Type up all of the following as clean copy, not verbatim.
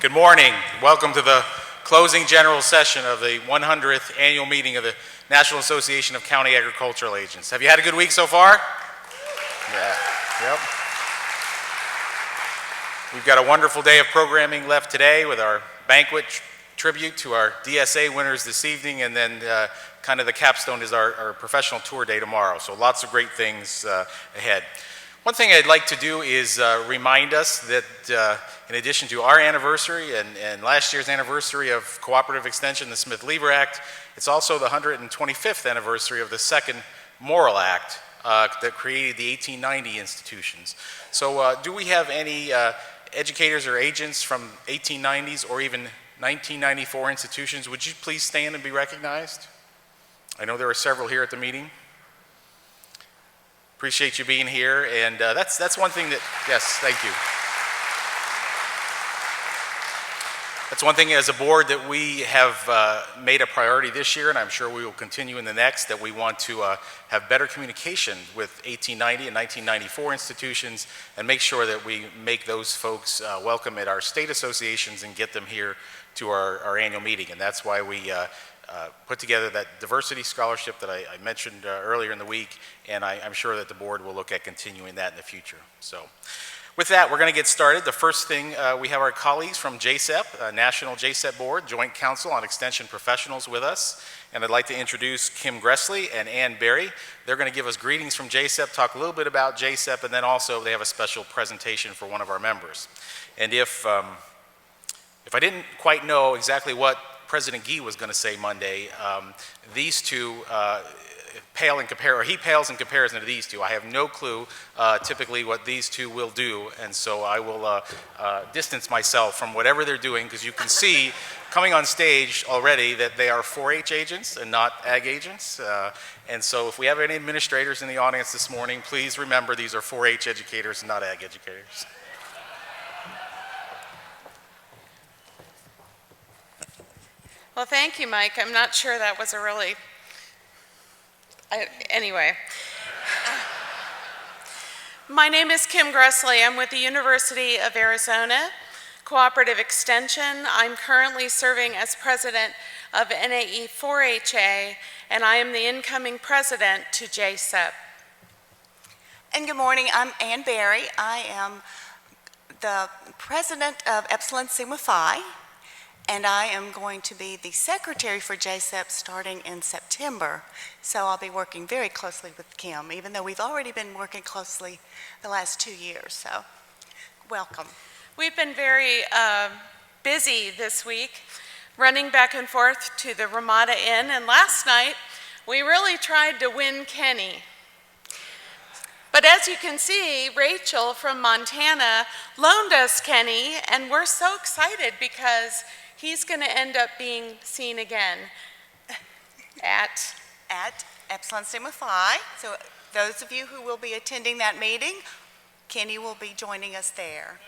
Good morning. Welcome to the closing general session of the 100th annual meeting of the National Association of County Agricultural Agents. Have you had a good week so far? Yeah. Yep. We've got a wonderful day of programming left today with our banquet tribute to our DSA winners this evening, and then kind of the capstone is our professional tour day tomorrow. So lots of great things ahead. One thing I'd like to do is remind us that in addition to our anniversary and last year's anniversary of Cooperative Extension, the Smith-Lever Act, it's also the 125th anniversary of the second Morrill Act that created the 1890 institutions. So do we have any educators or agents from 1890s or even 1994 institutions? Would you please stand and be recognized? I know there are several here at the meeting. Appreciate you being here, and that's one thing that, yes, thank you. That's one thing as a board that we have made a priority this year, and I'm sure we will continue in the next, that we want to have better communication with 1890 and 1994 institutions and make sure that we make those folks welcome at our state associations and get them here to our annual meeting. And that's why we put together that diversity scholarship that I mentioned earlier in the week, and I'm sure that the board will look at continuing that in the future. So with that, we're going to get started. The first thing, we have our colleagues from JSEP, National JSEP Board, Joint Council on Extension Professionals with us, and I'd like to introduce Kim Gressley and Ann Berry. They're going to give us greetings from JSEP, talk a little bit about JSEP, and then also they have a special presentation for one of our members. And if I didn't quite know exactly what President Gee was going to say Monday, these two pale in comparison, or he pales in comparison to these two. I have no clue typically what these two will do, and so I will distance myself from whatever they're doing, because you can see coming on stage already that they are 4-H agents and not ag agents. And so if we have any administrators in the audience this morning, please remember these are 4-H educators and not ag educators. Well, thank you, Mike. I'm not sure that was a really... Anyway. My name is Kim Gressley. I'm with the University of Arizona Cooperative Extension. I'm currently serving as president of NAE 4HA, and I am the incoming president to JSEP. And good morning. I'm Ann Berry. I am the president of Epsilon Sigma Phi, and I am going to be the secretary for JSEP starting in September. So I'll be working very closely with Kim, even though we've already been working closely the last 2 years. So welcome. We've been very busy this week, running back and forth to the Ramada Inn, and last night we really tried to win Kenny. But as you can see, Rachel from Montana loaned us Kenny, and we're so excited because he's going to end up being seen again at Epsilon Sigma Phi. So those of you who will be attending that meeting, Kenny will be joining us there.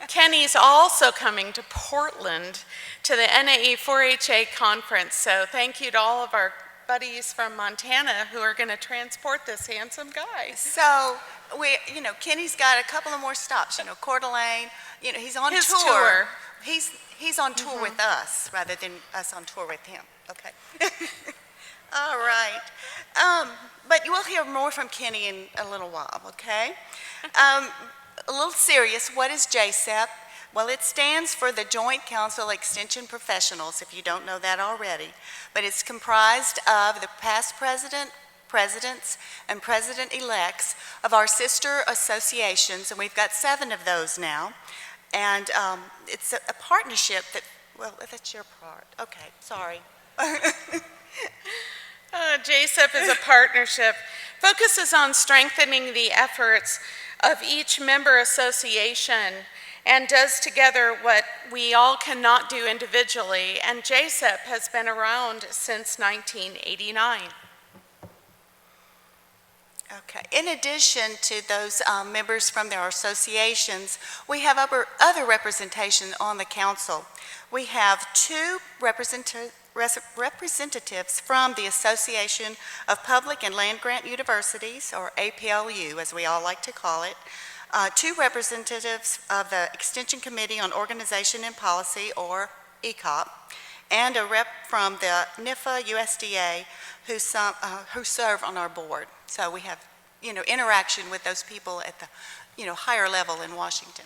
Kenny's also coming to Portland to the NAE 4HA conference. So thank you to all of our buddies from Montana who are going to transport this handsome guy. So Kenny's got a couple of more stops. Coeur d'Alene. He's on His tour. He's on tour with us rather than us on tour with him. Okay. All right. But you will hear more from Kenny in a little while, okay? A little serious, what is JSEP? Well, it stands for the Joint Council Extension Professionals, if you don't know that already. But it's comprised of the past presidents, and president-elects of our sister associations, and we've got 7 of those now. And it's a partnership that, well, that's your part. Okay, sorry. JSEP is a partnership, focuses on strengthening the efforts of each member association and does together what we all cannot do individually, and JSEP has been around since 1989. Okay. In addition to those members from their associations, we have other representation on the council. We have 2 representatives from the Association of Public and Land Grant Universities, or APLU, as we all like to call it. 2 representatives of the Extension Committee on Organization and Policy, or ECOP, and a rep from the NIFA USDA who serve on our board. So we have, interaction with those people at the, higher level in Washington.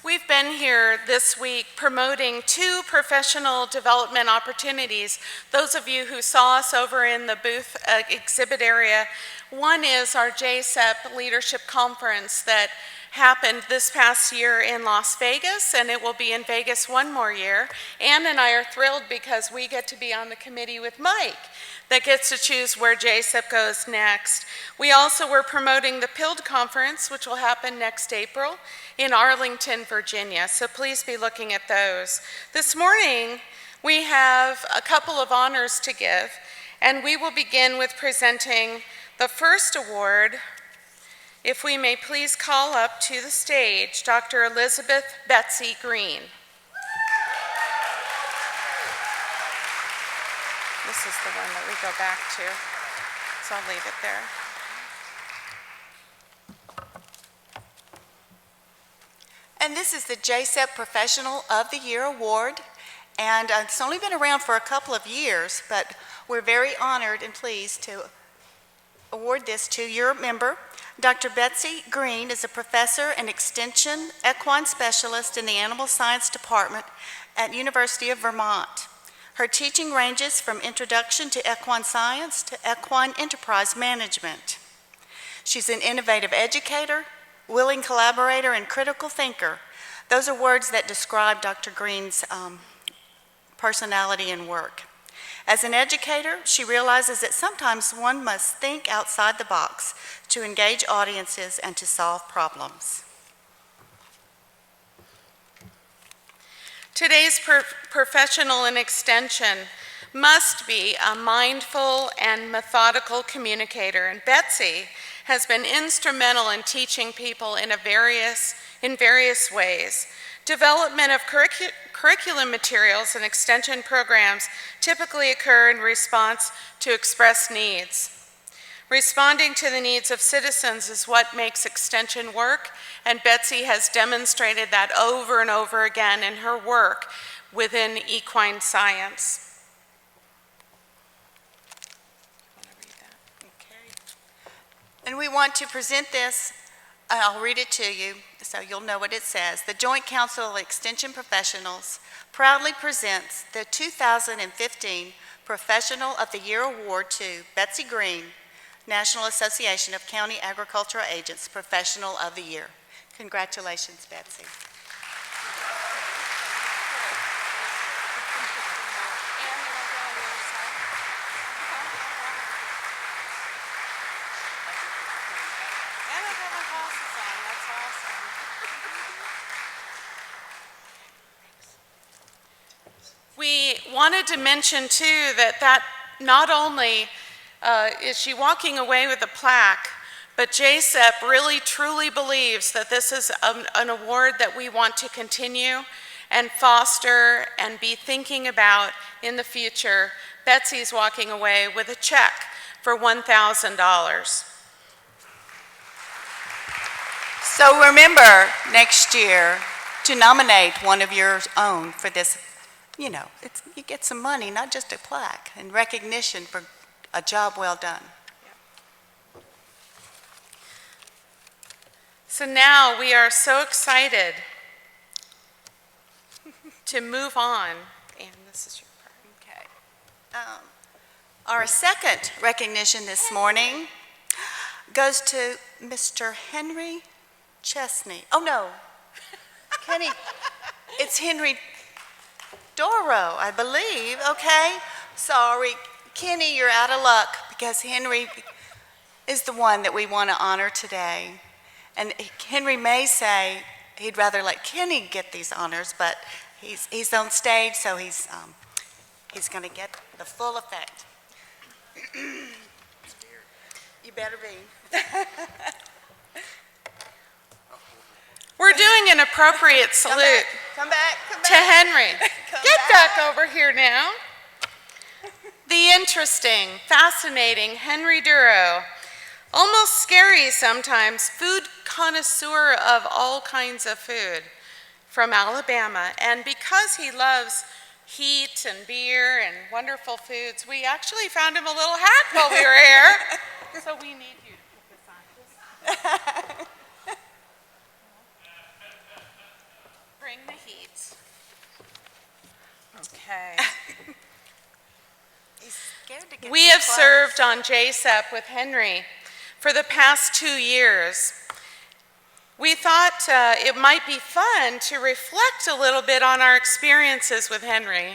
We've been here this week promoting 2 professional development opportunities. Those of you who saw us over in the booth exhibit area, one is our JSEP Leadership Conference that happened this past year in Las Vegas, and it will be in Vegas one more year. Ann and I are thrilled because we get to be on the committee with Mike that gets to choose where JSEP goes next. We also were promoting the PILD Conference, which will happen next April in Arlington, Virginia, so please be looking at those. This morning, we have a couple of honors to give, and we will begin with presenting the first award. If we may please call up to the stage Dr. Elizabeth Betsy Green. This is the one that we go back to, so I'll leave it there. And this is the JSEP Professional of the Year Award, and it's only been around for a couple of years, but we're very honored and pleased to award this to your member. Dr. Betsy Green is a professor and extension equine specialist in the Animal Science Department at University of Vermont. Her teaching ranges from introduction to equine science to equine enterprise management. She's an innovative educator, willing collaborator, and critical thinker. Those are words that describe Dr. Green's personality and work. As an educator, she realizes that sometimes one must think outside the box to engage audiences and to solve problems. Today's professional in extension must be a mindful and methodical communicator, and Betsy has been instrumental in teaching people in various ways. Development of curriculum materials and extension programs typically occur in response to expressed needs. Responding to the needs of citizens is what makes extension work, and Betsy has demonstrated that over and over again in her work within equine science. And we want to present this, I'll read it to you so you'll know what it says. The Joint Council of Extension Professionals proudly presents the 2015 Professional of the Year Award to Betsy Green, National Association of County Agricultural Agents Professional of the Year. Congratulations, Betsy. We wanted to mention too that not only is she walking away with a plaque, but JSEP really truly believes that this is an award that we want to continue and foster and be thinking about in the future. Betsy's walking away with a check for $1,000. So remember next year to nominate one of your own for this. You get some money, not just a plaque, and recognition for a job well done. So now we are so excited to move on. And this is your part. Okay. Our second recognition this morning goes to Mr. Henry Chesney. Oh no, Kenny, it's Henry Doro, I believe. Okay, sorry. Kenny, you're out of luck because Henry is the one that we want to honor today. And Henry may say he'd rather let Kenny get these honors, but he's on stage, so he's going to get the full effect. You better be. We're doing an appropriate salute Come back. to Henry. Get back. back over here now. The interesting, fascinating Henry Duro almost scary sometimes, food connoisseur of all kinds of food from Alabama. And because he loves heat and beer and wonderful foods, we actually found him a little hat while we were here. So we need you to put this on. Bring the heat. Okay. He's scared to get We too have close. served on JSEP with Henry for the past 2 years. We thought it might be fun to reflect a little bit on our experiences with Henry.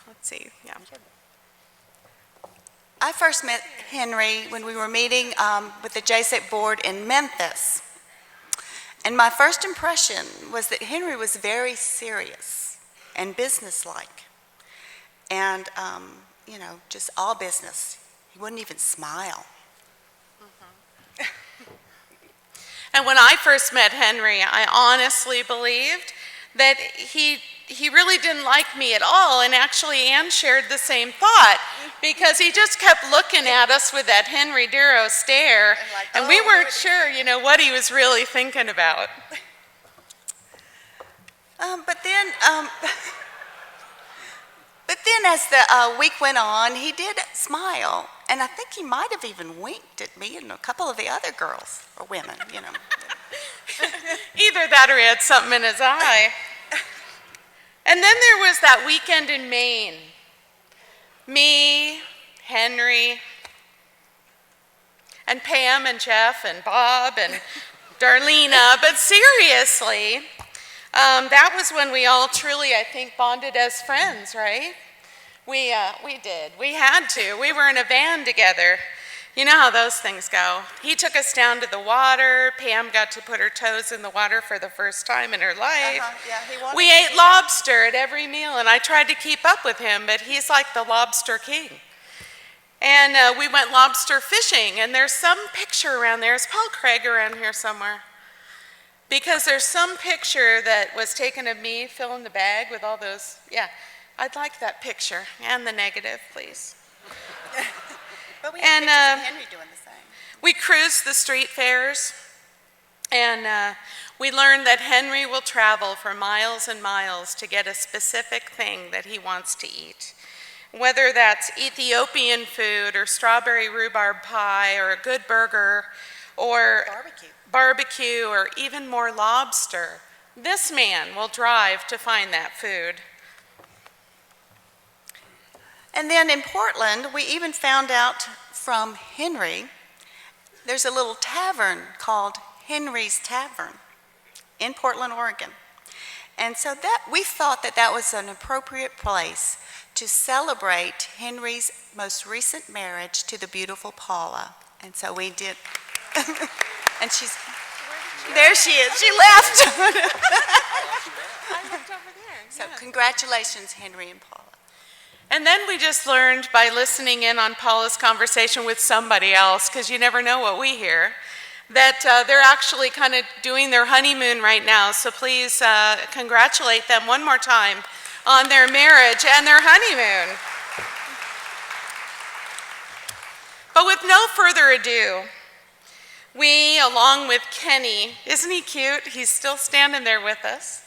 Let's see, yeah. I first met Henry when we were meeting with the JSEC board in Memphis. And my first impression was that Henry was very serious and businesslike. And, you know, just all business. He wouldn't even smile. And when I first met Henry, I honestly believed that he really didn't like me at all, and actually Ann shared the same thought, because he just kept looking at us with that Henry Darrow stare, and we weren't sure, you know, what he was really thinking about. But then as the week went on, he did smile, and I think he might have even winked at me and a couple of the other girls, or women, you know. Either that or he had something in his eye. And then there was that weekend in Maine. Me, Henry, and Pam and Jeff and Bob and Darlena. But seriously, that was when we all truly, I think, bonded as friends, right? We did. We had to. We were in a van together. You know how those things go. He took us down to the water. Pam got to put her toes in the water for the first time in her life. Yeah, he wanted We to ate see lobster at every meal, and I tried to keep up with him, but he's like the lobster king. And we went lobster fishing, and there's some picture around there. Is Paul Craig around here somewhere? Because there's some picture that was taken of me filling the bag with all those, yeah. I'd like that picture, and the negative, please. But we had pictures of Henry doing the same. We cruised the street fairs, and we learned that Henry will travel for miles and miles to get a specific thing that he wants to eat. Whether that's Ethiopian food or strawberry rhubarb pie or a good burger or barbecue or even more lobster, this man will drive to find that food. And then in Portland, we even found out from Henry, there's a little tavern called Henry's Tavern in Portland, Oregon. And so that we thought that that was an appropriate place to celebrate Henry's most recent marriage to the beautiful Paula. And so we did. And there she is. She left. I looked over there. So congratulations, Henry and Paula. And then we just learned by listening in on Paula's conversation with somebody else, because you never know what we hear, that they're actually kind of doing their honeymoon right now. So please congratulate them one more time on their marriage and their honeymoon. But with no further ado, we, along with Kenny, isn't he cute? He's still standing there with us.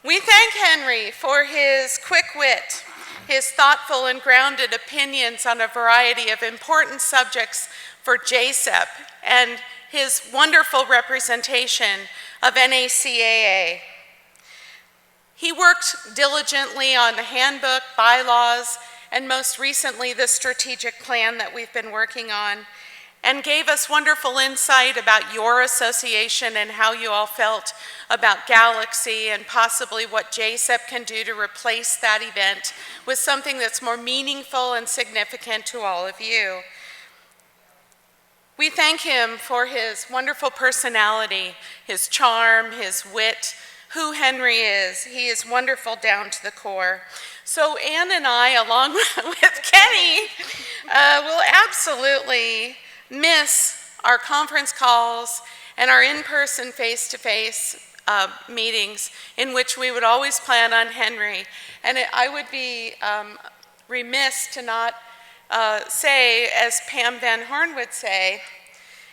We thank Henry for his quick wit, his thoughtful and grounded opinions on a variety of important subjects for JSEP, and his wonderful representation of NACAA. He worked diligently on the handbook, bylaws, and most recently the strategic plan that we've been working on, and gave us wonderful insight about your association and how you all felt about Galaxy and possibly what JSEP can do to replace that event with something that's more meaningful and significant to all of you. We thank him for his wonderful personality, his charm, his wit, who Henry is. He is wonderful down to the core. So Ann and I, along with Kenny, will absolutely miss our conference calls and our in-person face-to-face meetings in which we would always plan on Henry. And I would be remiss to not say, as Pam Van Horn would say,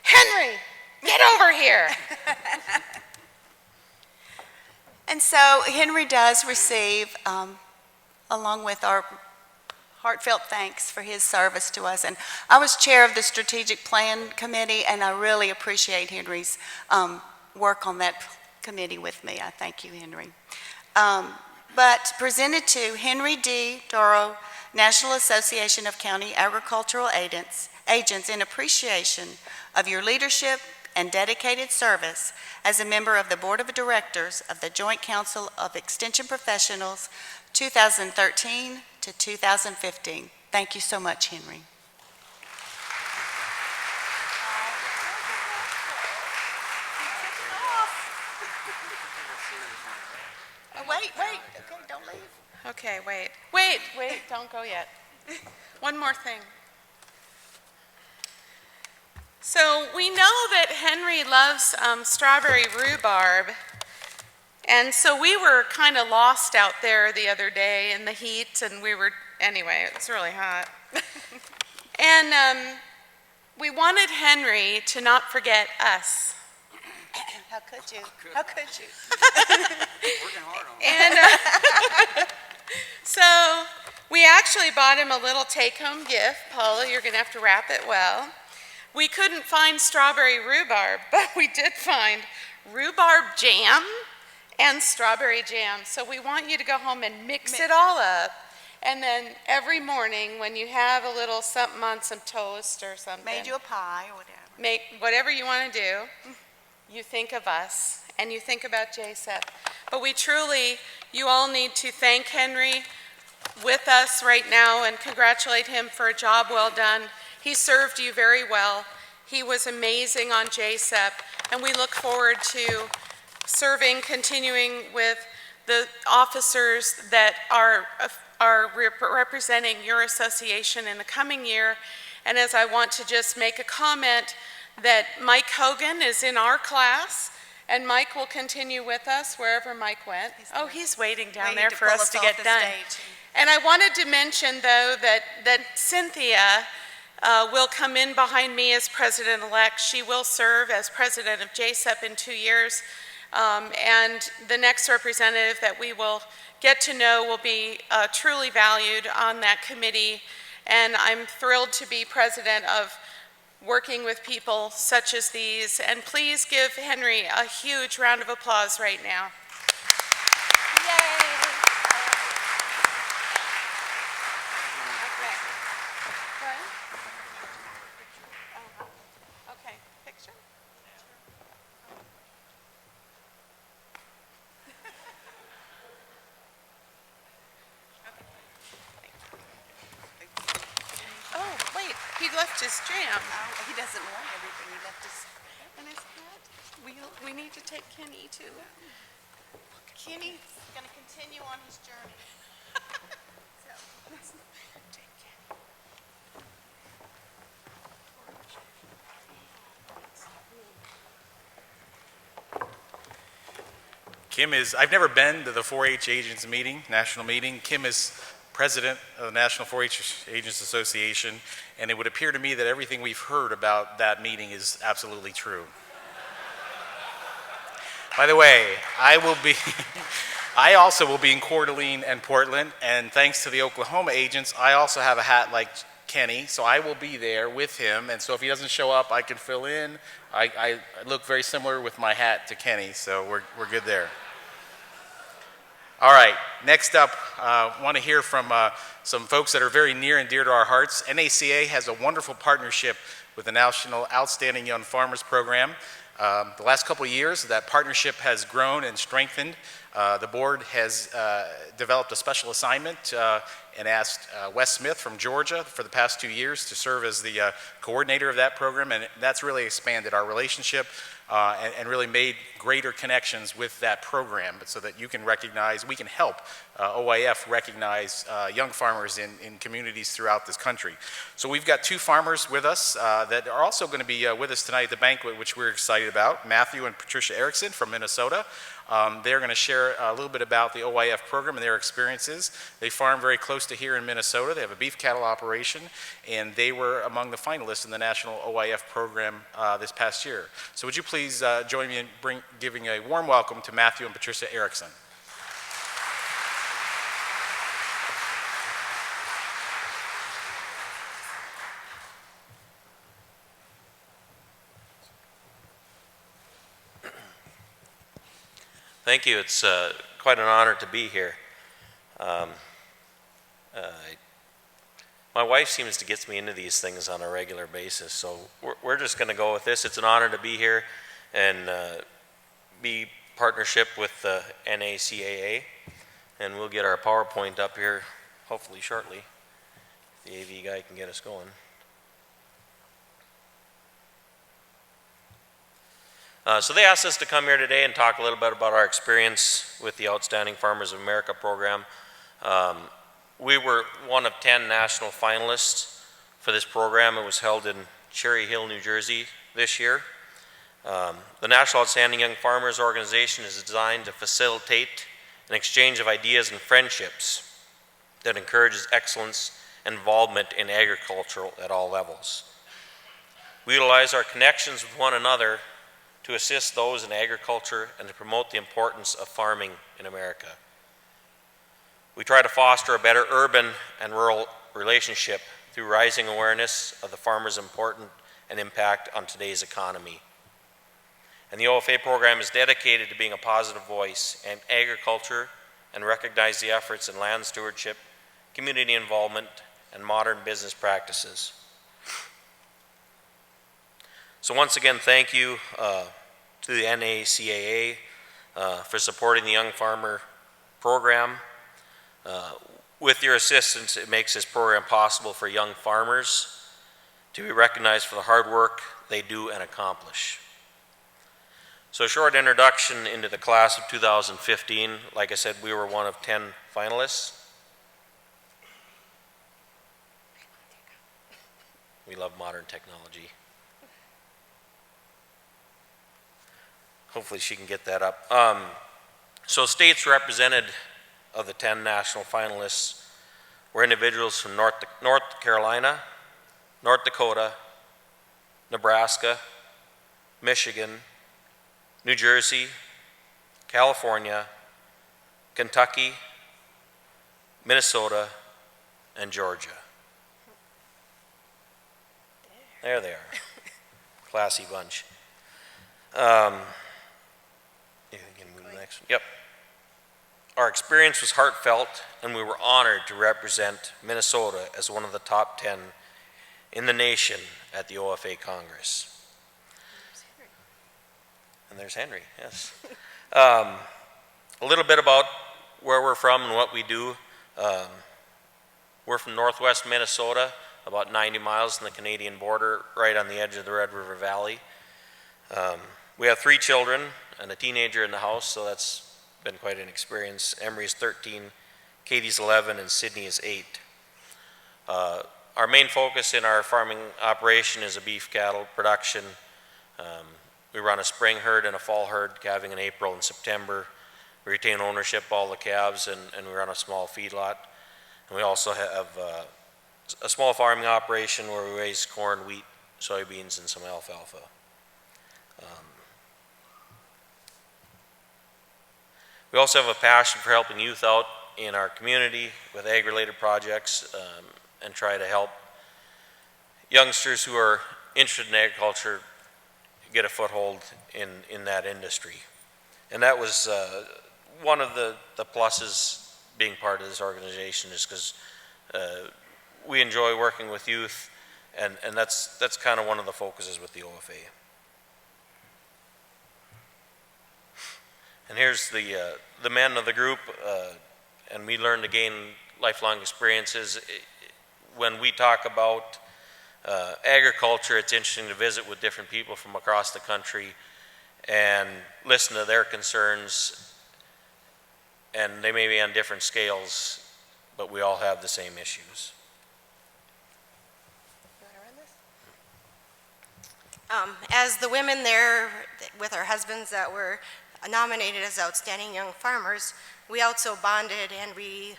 "Henry, get over here." And so Henry does receive, along with our heartfelt thanks for his service to us. And I was chair of the Strategic Plan Committee, and I really appreciate Henry's work on that committee with me. I thank you, Henry. But presented to Henry D. Doro, National Association of County Agricultural Agents, in appreciation of your leadership and dedicated service as a member of the Board of Directors of the Joint Council of Extension Professionals, 2013 to 2015. Thank you so much, Henry. Wait, okay, don't leave. Okay, wait, don't go yet. One more thing. So we know that Henry loves strawberry rhubarb, and so we were kind of lost out there the other day in the heat, and anyway, it was really hot. And we wanted Henry to not forget us. How could you? How could you? Working hard on it. And so we actually bought him a little take-home gift. Paula, you're going to have to wrap it well. We couldn't find strawberry rhubarb, but we did find rhubarb jam and strawberry jam. So we want you to go home and mix it all up. And then every morning when you have a little something on some toast or something. Made you a pie or whatever. Make whatever you want to do. You think of us and you think about JSEP. But you all need to thank Henry with us right now and congratulate him for a job well done. He served you very well. He was amazing on JSEP, and we look forward to continuing with the officers that are representing your association in the coming year. And as I want to just make a comment that Mike Hogan is in our class, and Mike will continue with us wherever Mike went. He's waiting down there for us to get done. And I wanted to mention, though, that Cynthia will come in behind me as president-elect. She will serve as president of JSEP in 2 years. And the next representative that we will get to know will be truly valued on that committee. And I'm thrilled to be president of working with people such as these. And please give Henry a huge round of applause right now. Yay! Okay, picture? Oh, wait, he left his jam. He doesn't want everything. He left his. And his hat? We need to take Kenny too. Kenny's going to continue on his journey. So, Take Kenny. I've never been to the 4-H Agents meeting, national meeting. Kim is president of the National 4-H Agents Association, and it would appear to me that everything we've heard about that meeting is absolutely true. By the way, I also will be in Coeur d'Alene and Portland, and thanks to the Oklahoma agents, I also have a hat like Kenny, so I will be there with him, and so if he doesn't show up, I can fill in. I look very similar with my hat to Kenny, so we're good there. All right, next up, I want to hear from some folks that are very near and dear to our hearts. NACA has a wonderful partnership with the National Outstanding Young Farmers Program. The last couple of years, that partnership has grown and strengthened. The board has developed a special assignment and asked Wes Smith from Georgia for the past 2 years to serve as the coordinator of that program, and that's really expanded our relationship and really made greater connections with that program so that you can recognize, we can help OIF recognize young farmers in communities throughout this country. So we've got 2 farmers with us that are also going to be with us tonight at the banquet, which we're excited about, Matthew and Patricia Erickson from Minnesota. They're going to share a little bit about the OIF program and their experiences. They farm very close to here in Minnesota. They have a beef cattle operation, and they were among the finalists in the national OIF program this past year. So would you please join me in giving a warm welcome to Matthew and Patricia Erickson. Thank you. It's quite an honor to be here. My wife seems to get me into these things on a regular basis, so we're just going to go with this. It's an honor to be here and be partnership with the NACAA, and we'll get our PowerPoint up here hopefully shortly. The AV guy can get us going. So they asked us to come here today and talk a little bit about our experience with the Outstanding Farmers of America program. We were one of 10 national finalists for this program. It was held in Cherry Hill, New Jersey this year. The National Outstanding Young Farmers Organization is designed to facilitate an exchange of ideas and friendships that encourages excellence and involvement in agriculture at all levels. We utilize our connections with one another to assist those in agriculture and to promote the importance of farming in America. We try to foster a better urban and rural relationship through rising awareness of the farmer's importance and impact on today's economy. And the OFA program is dedicated to being a positive voice in agriculture and recognize the efforts in land stewardship, community involvement, and modern business practices. So once again, thank you to the NACAA for supporting the Young Farmer program. With your assistance, it makes this program possible for young farmers to be recognized for the hard work they do and accomplish. So a short introduction into the class of 2015. Like I said, we were one of 10 finalists. We love modern technology. Hopefully she can get that up. So states represented of the 10 national finalists were individuals from North Carolina, North Dakota, Nebraska, Michigan, New Jersey, California, Kentucky, Minnesota, and Georgia. There they are. Classy bunch. You can move to the next one. Yep. Our experience was heartfelt, and we were honored to represent Minnesota as one of the top 10 in the nation at the OFA Congress. And there's Henry, yes. A little bit about where we're from and what we do. We're from northwest Minnesota, about 90 miles from the Canadian border, right on the edge of the Red River Valley. We have 3 children and a teenager in the house, so that's been quite an experience. Emery's 13, Katie's 11, and Sydney is 8. Our main focus in our farming operation is a beef cattle production. We run a spring herd and a fall herd, calving in April and September. We retain ownership of all the calves, and we run a small feedlot. And we also have a small farming operation where we raise corn, wheat, soybeans, and some alfalfa. We also have a passion for helping youth out in our community with ag-related projects and try to help youngsters who are interested in agriculture get a foothold in that industry. And that was one of the pluses being part of this organization, is because we enjoy working with youth, and that's kind of one of the focuses with the OFA. And here's the men of the group, and we learn to gain lifelong experiences. When we talk about agriculture, it's interesting to visit with different people from across the country and listen to their concerns. And they may be on different scales, but we all have the same issues. As the women there with our husbands that were nominated as Outstanding Young Farmers, we also bonded and we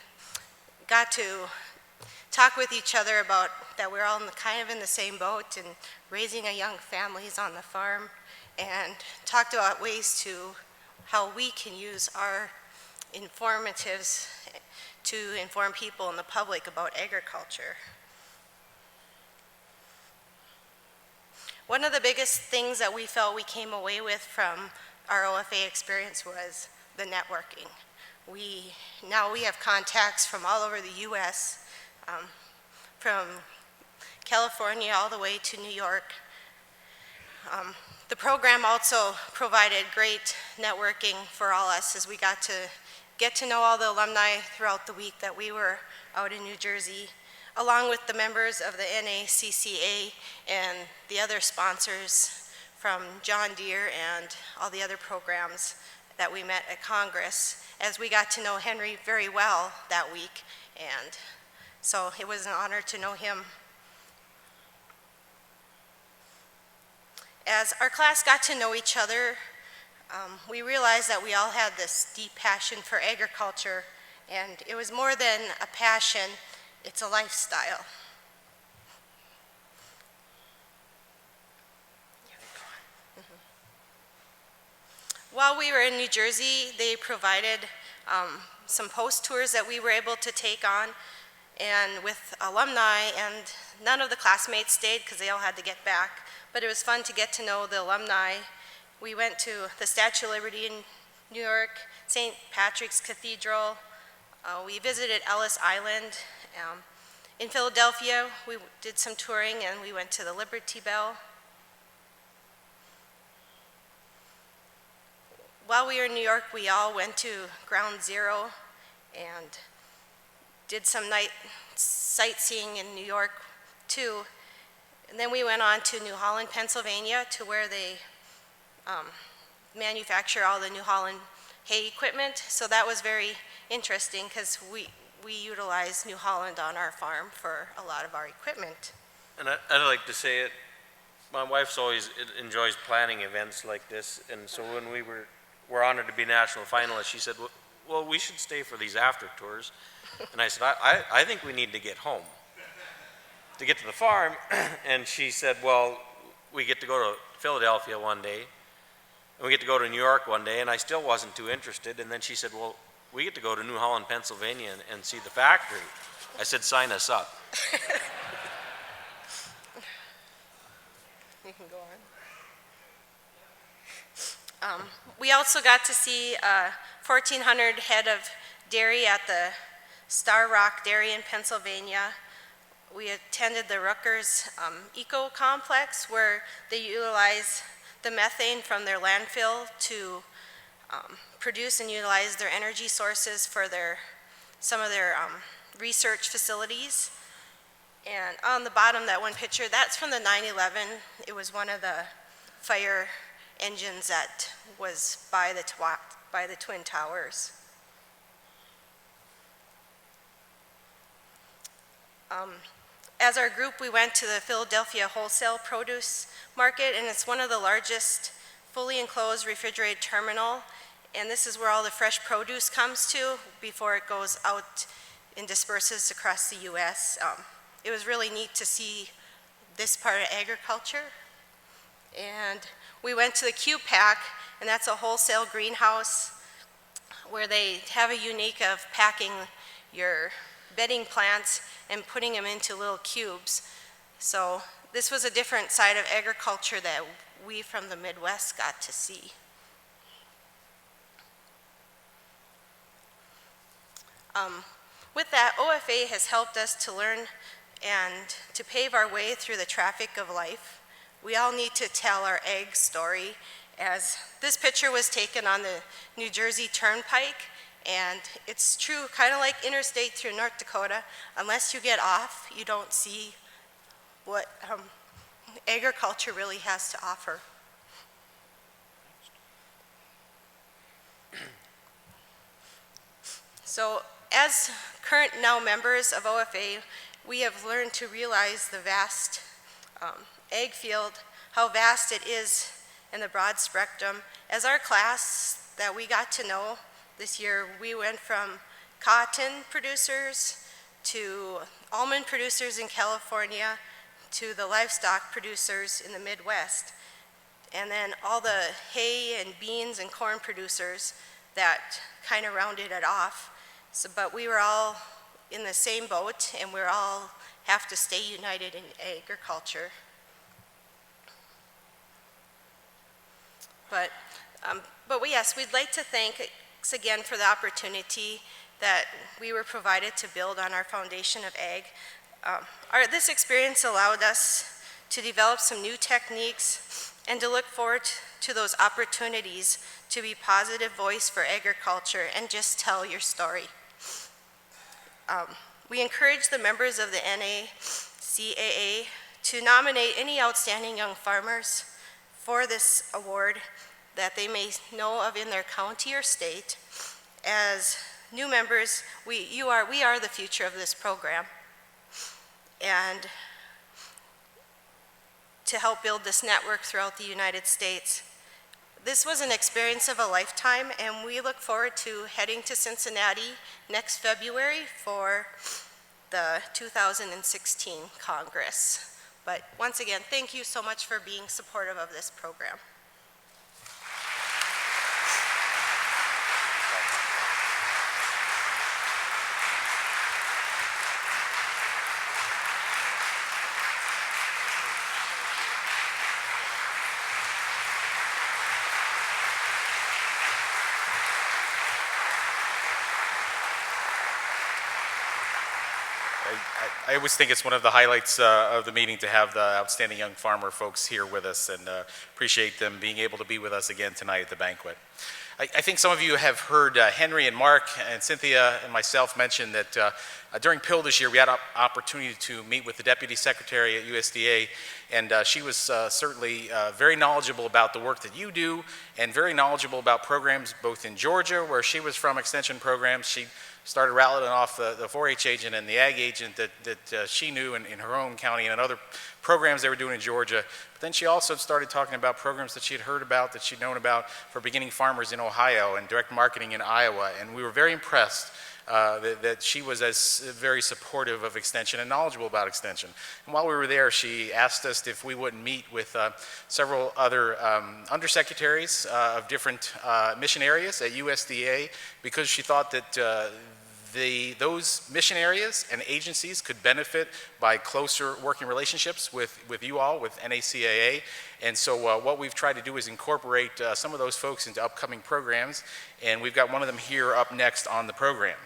got to talk with each other about that we're all kind of in the same boat and raising a young families on the farm, and talked about ways to how we can use our informatives to inform people and the public about agriculture. One of the biggest things that we felt we came away with from our OFA experience was the networking. Now we have contacts from all over the U.S., from California all the way to New York. The program also provided great networking for all us as we got to get to know all the alumni throughout the week that we were out in New Jersey, along with the members of the NACCA and the other sponsors from John Deere and all the other programs that we met at Congress, as we got to know Henry very well that week, and so it was an honor to know him. As our class got to know each other, we realized that we all had this deep passion for agriculture, and it was more than a passion, it's a lifestyle. While we were in New Jersey, they provided some post tours that we were able to take on, and with alumni, and none of the classmates stayed because they all had to get back, but it was fun to get to know the alumni. We went to the Statue of Liberty in New York, St. Patrick's Cathedral. We visited Ellis Island. In Philadelphia, we did some touring and we went to the Liberty Bell. While we were in New York, we all went to Ground Zero and did some night sightseeing in New York too. And then we went on to New Holland, Pennsylvania, to where they manufacture all the New Holland hay equipment. So that was very interesting because we utilize New Holland on our farm for a lot of our equipment. And I'd like to say it, my wife's always enjoys planning events like this, and so when we're honored to be national finalists, she said, well, we should stay for these after tours. And I said, I think we need to get home to get to the farm. And she said, well, we get to go to Philadelphia one day, and we get to go to New York one day, and I still wasn't too interested. And then she said, well, we get to go to New Holland, Pennsylvania and see the factory. I said, sign us up. You can go on. We also got to see 1,400 head of dairy at the Star Rock Dairy in Pennsylvania. We attended the Rutgers Eco Complex, where they utilize the methane from their landfill to produce and utilize their energy sources for some of their research facilities. And on the bottom, that one picture, that's from the 9/11. It was one of the fire engines that was by the Twin Towers. As our group, we went to the Philadelphia wholesale produce market, and it's one of the largest fully enclosed refrigerated terminal, and this is where all the fresh produce comes to before it goes out and disperses across the U.S. It was really neat to see this part of agriculture. And we went to the Cube Pack, and that's a wholesale greenhouse where they have a unique of packing your bedding plants and putting them into little cubes. So this was a different side of agriculture that we from the Midwest got to see. With that, OFA has helped us to learn and to pave our way through the traffic of life. We all need to tell our ag story, as this picture was taken on the New Jersey Turnpike, and it's true, kind of like interstate through North Dakota. Unless you get off, you don't see what agriculture really has to offer. So as current now members of OFA, we have learned to realize the vast ag field, how vast it is in the broad spectrum. As our class that we got to know this year. We went from cotton producers to almond producers in California to the livestock producers in the Midwest, and then all the hay and beans and corn producers that kind of rounded it off. So, but we were all in the same boat, and we all have to stay united in agriculture. But yes, we'd like to thanks again for the opportunity that we were provided to build on our foundation of ag. This experience allowed us to develop some new techniques and to look forward to those opportunities to be a positive voice for agriculture and just tell your story. We encourage the members of the NACAA to nominate any outstanding young farmers for this award that they may know of in their county or state. As new members, we are the future of this program, and to help build this network throughout the United States. This was an experience of a lifetime, and we look forward to heading to Cincinnati next February for the 2016 Congress. But once again, thank you so much for being supportive of this program. I always think it's one of the highlights of the meeting to have the outstanding young farmer folks here with us, and appreciate them being able to be with us again tonight at the banquet. I think some of you have heard Henry and Mark and Cynthia and myself mention that during PIL this year we had an opportunity to meet with the Deputy Secretary at USDA, and she was certainly very knowledgeable about the work that you do and very knowledgeable about programs both in Georgia, where she was from, extension programs. She started rattling off the 4-H agent and the ag agent that she knew in her own county and other programs they were doing in Georgia. But then she also started talking about programs that she had heard about, that she'd known about for beginning farmers in Ohio and direct marketing in Iowa. And we were very impressed that she was very supportive of extension and knowledgeable about extension. And while we were there, she asked us if we wouldn't meet with several other undersecretaries of different mission areas at USDA, because she thought that those mission areas and agencies could benefit by closer working relationships with you all, with NACAA. And so what we've tried to do is incorporate some of those folks into upcoming programs, and we've got one of them here up next on the program.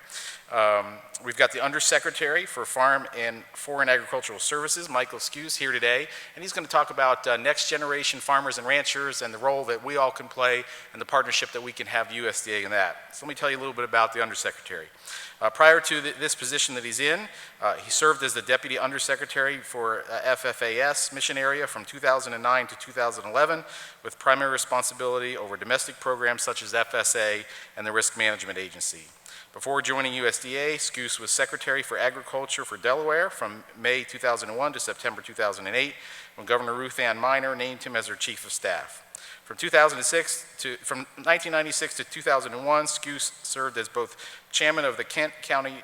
We've got the Undersecretary for Farm and Foreign Agricultural Services, Michael Skews, here today, and he's going to talk about next generation farmers and ranchers and the role that we all can play and the partnership that we can have USDA in that. So let me tell you a little bit about the Undersecretary. Prior to this position that he's in, he served as the Deputy Undersecretary for FFAS mission area from 2009 to 2011, with primary responsibility over domestic programs such as FSA and the Risk Management Agency. Before joining USDA, Skews was Secretary for Agriculture for Delaware from May 2001 to September 2008, when Governor Ruth Ann Minor named him as her Chief of Staff. From 1996 to 2001, Skews served as both Chairman of the Kent County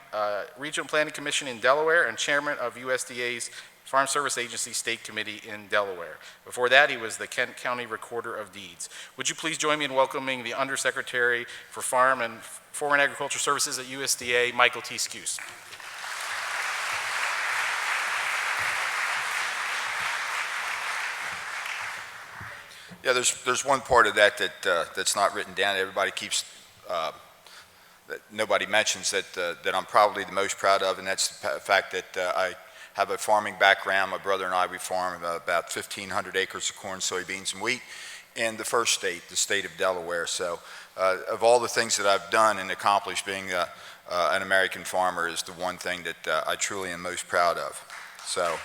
Regional Planning Commission in Delaware and Chairman of USDA's Farm Service Agency State Committee in Delaware. Before that, he was the Kent County Recorder of Deeds. Would you please join me in welcoming the Undersecretary for Farm and Foreign Agriculture Services at USDA, Michael T. Skews. Yeah, there's one part of that's not written down. Everybody keeps that nobody mentions that I'm probably the most proud of, and that's the fact that I have a farming background. My brother and I, we farm about 1,500 acres of corn, soybeans, and wheat in the first state, the state of Delaware. So of all the things that I've done and accomplished, being an American farmer is the one thing that I truly am most proud of. So.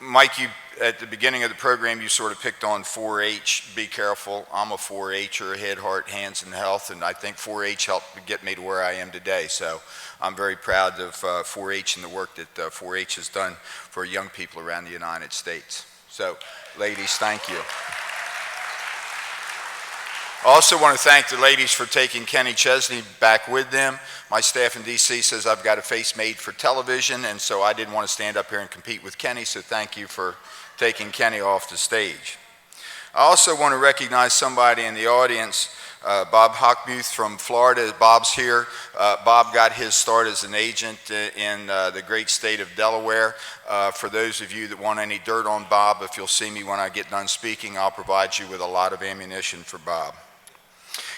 Mike, you, at the beginning of the program, you sort of picked on 4-H. Be careful. I'm a 4-H'er, head, heart, hands, and health, and I think 4-H helped get me to where I am today. So I'm very proud of 4-H and the work that 4-H has done for young people around the United States. So, ladies, thank you. I also want to thank the ladies for taking Kenny Chesney back with them. My staff in DC says I've got a face made for television, and so I didn't want to stand up here and compete with Kenny, so thank you for taking Kenny off the stage. I also want to recognize somebody in the audience, Bob Hockmuth from Florida. Bob's here. Bob got his start as an agent in the great state of Delaware. For those of you that want any dirt on Bob, if you'll see me when I get done speaking, I'll provide you with a lot of ammunition for Bob.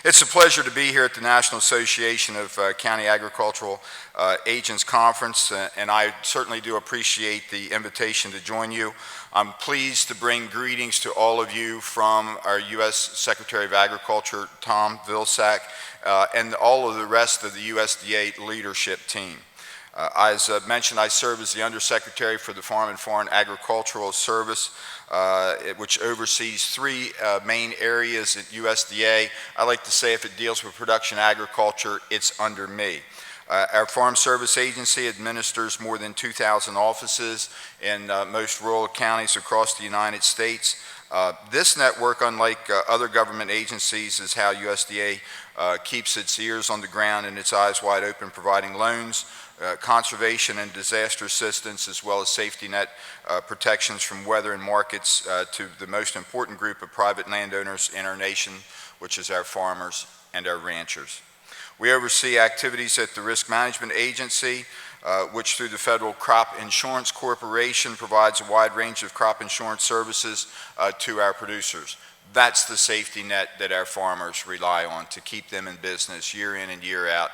It's a pleasure to be here at the National Association of County Agricultural Agents Conference, and I certainly do appreciate the invitation to join you. I'm pleased to bring greetings to all of you from our U.S. Secretary of Agriculture, Tom Vilsack, and all of the rest of the USDA leadership team. As mentioned, I serve as the Undersecretary for the Farm and Foreign Agricultural Service, which oversees three main areas at USDA. I like to say if it deals with production agriculture, it's under me. Our Farm Service Agency administers more than 2,000 offices in most rural counties across the United States. This network, unlike other government agencies, is how USDA keeps its ears on the ground and its eyes wide open, providing loans, conservation and disaster assistance, as well as safety net protections from weather and markets to the most important group of private landowners in our nation, which is our farmers and our ranchers. We oversee activities at the Risk Management Agency, which through the Federal Crop Insurance Corporation provides a wide range of crop insurance services to our producers. That's the safety net that our farmers rely on to keep them in business year in and year out,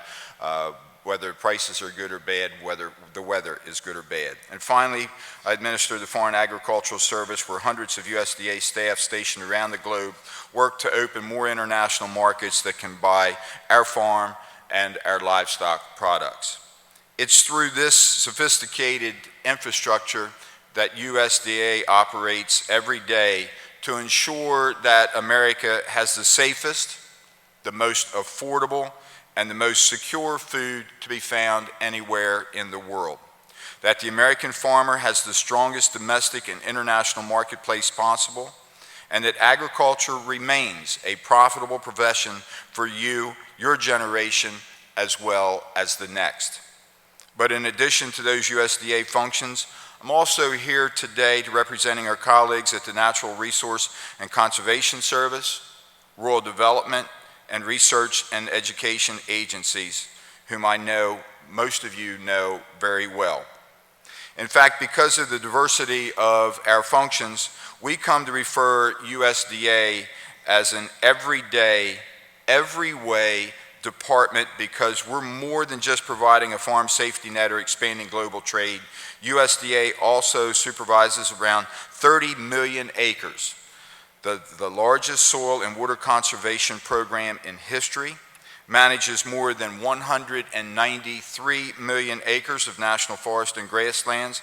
whether prices are good or bad, whether the weather is good or bad. And finally, I administer the Foreign Agricultural Service, where hundreds of USDA staff stationed around the globe work to open more international markets that can buy our farm and our livestock products. It's through this sophisticated infrastructure that USDA operates every day to ensure that America has the safest, the most affordable, and the most secure food to be found anywhere in the world. That the American farmer has the strongest domestic and international marketplace possible, and that agriculture remains a profitable profession for you, your generation, as well as the next. But in addition to those USDA functions, I'm also here today to representing our colleagues at the Natural Resource and Conservation Service, Rural Development, and Research and Education agencies, whom I know most of you know very well. In fact, because of the diversity of our functions, we come to refer USDA as an everyday, every way department, because we're more than just providing a farm safety net or expanding global trade. USDA also supervises around 30 million acres, the largest soil and water conservation program in history, manages more than 193 million acres of national forest and grasslands.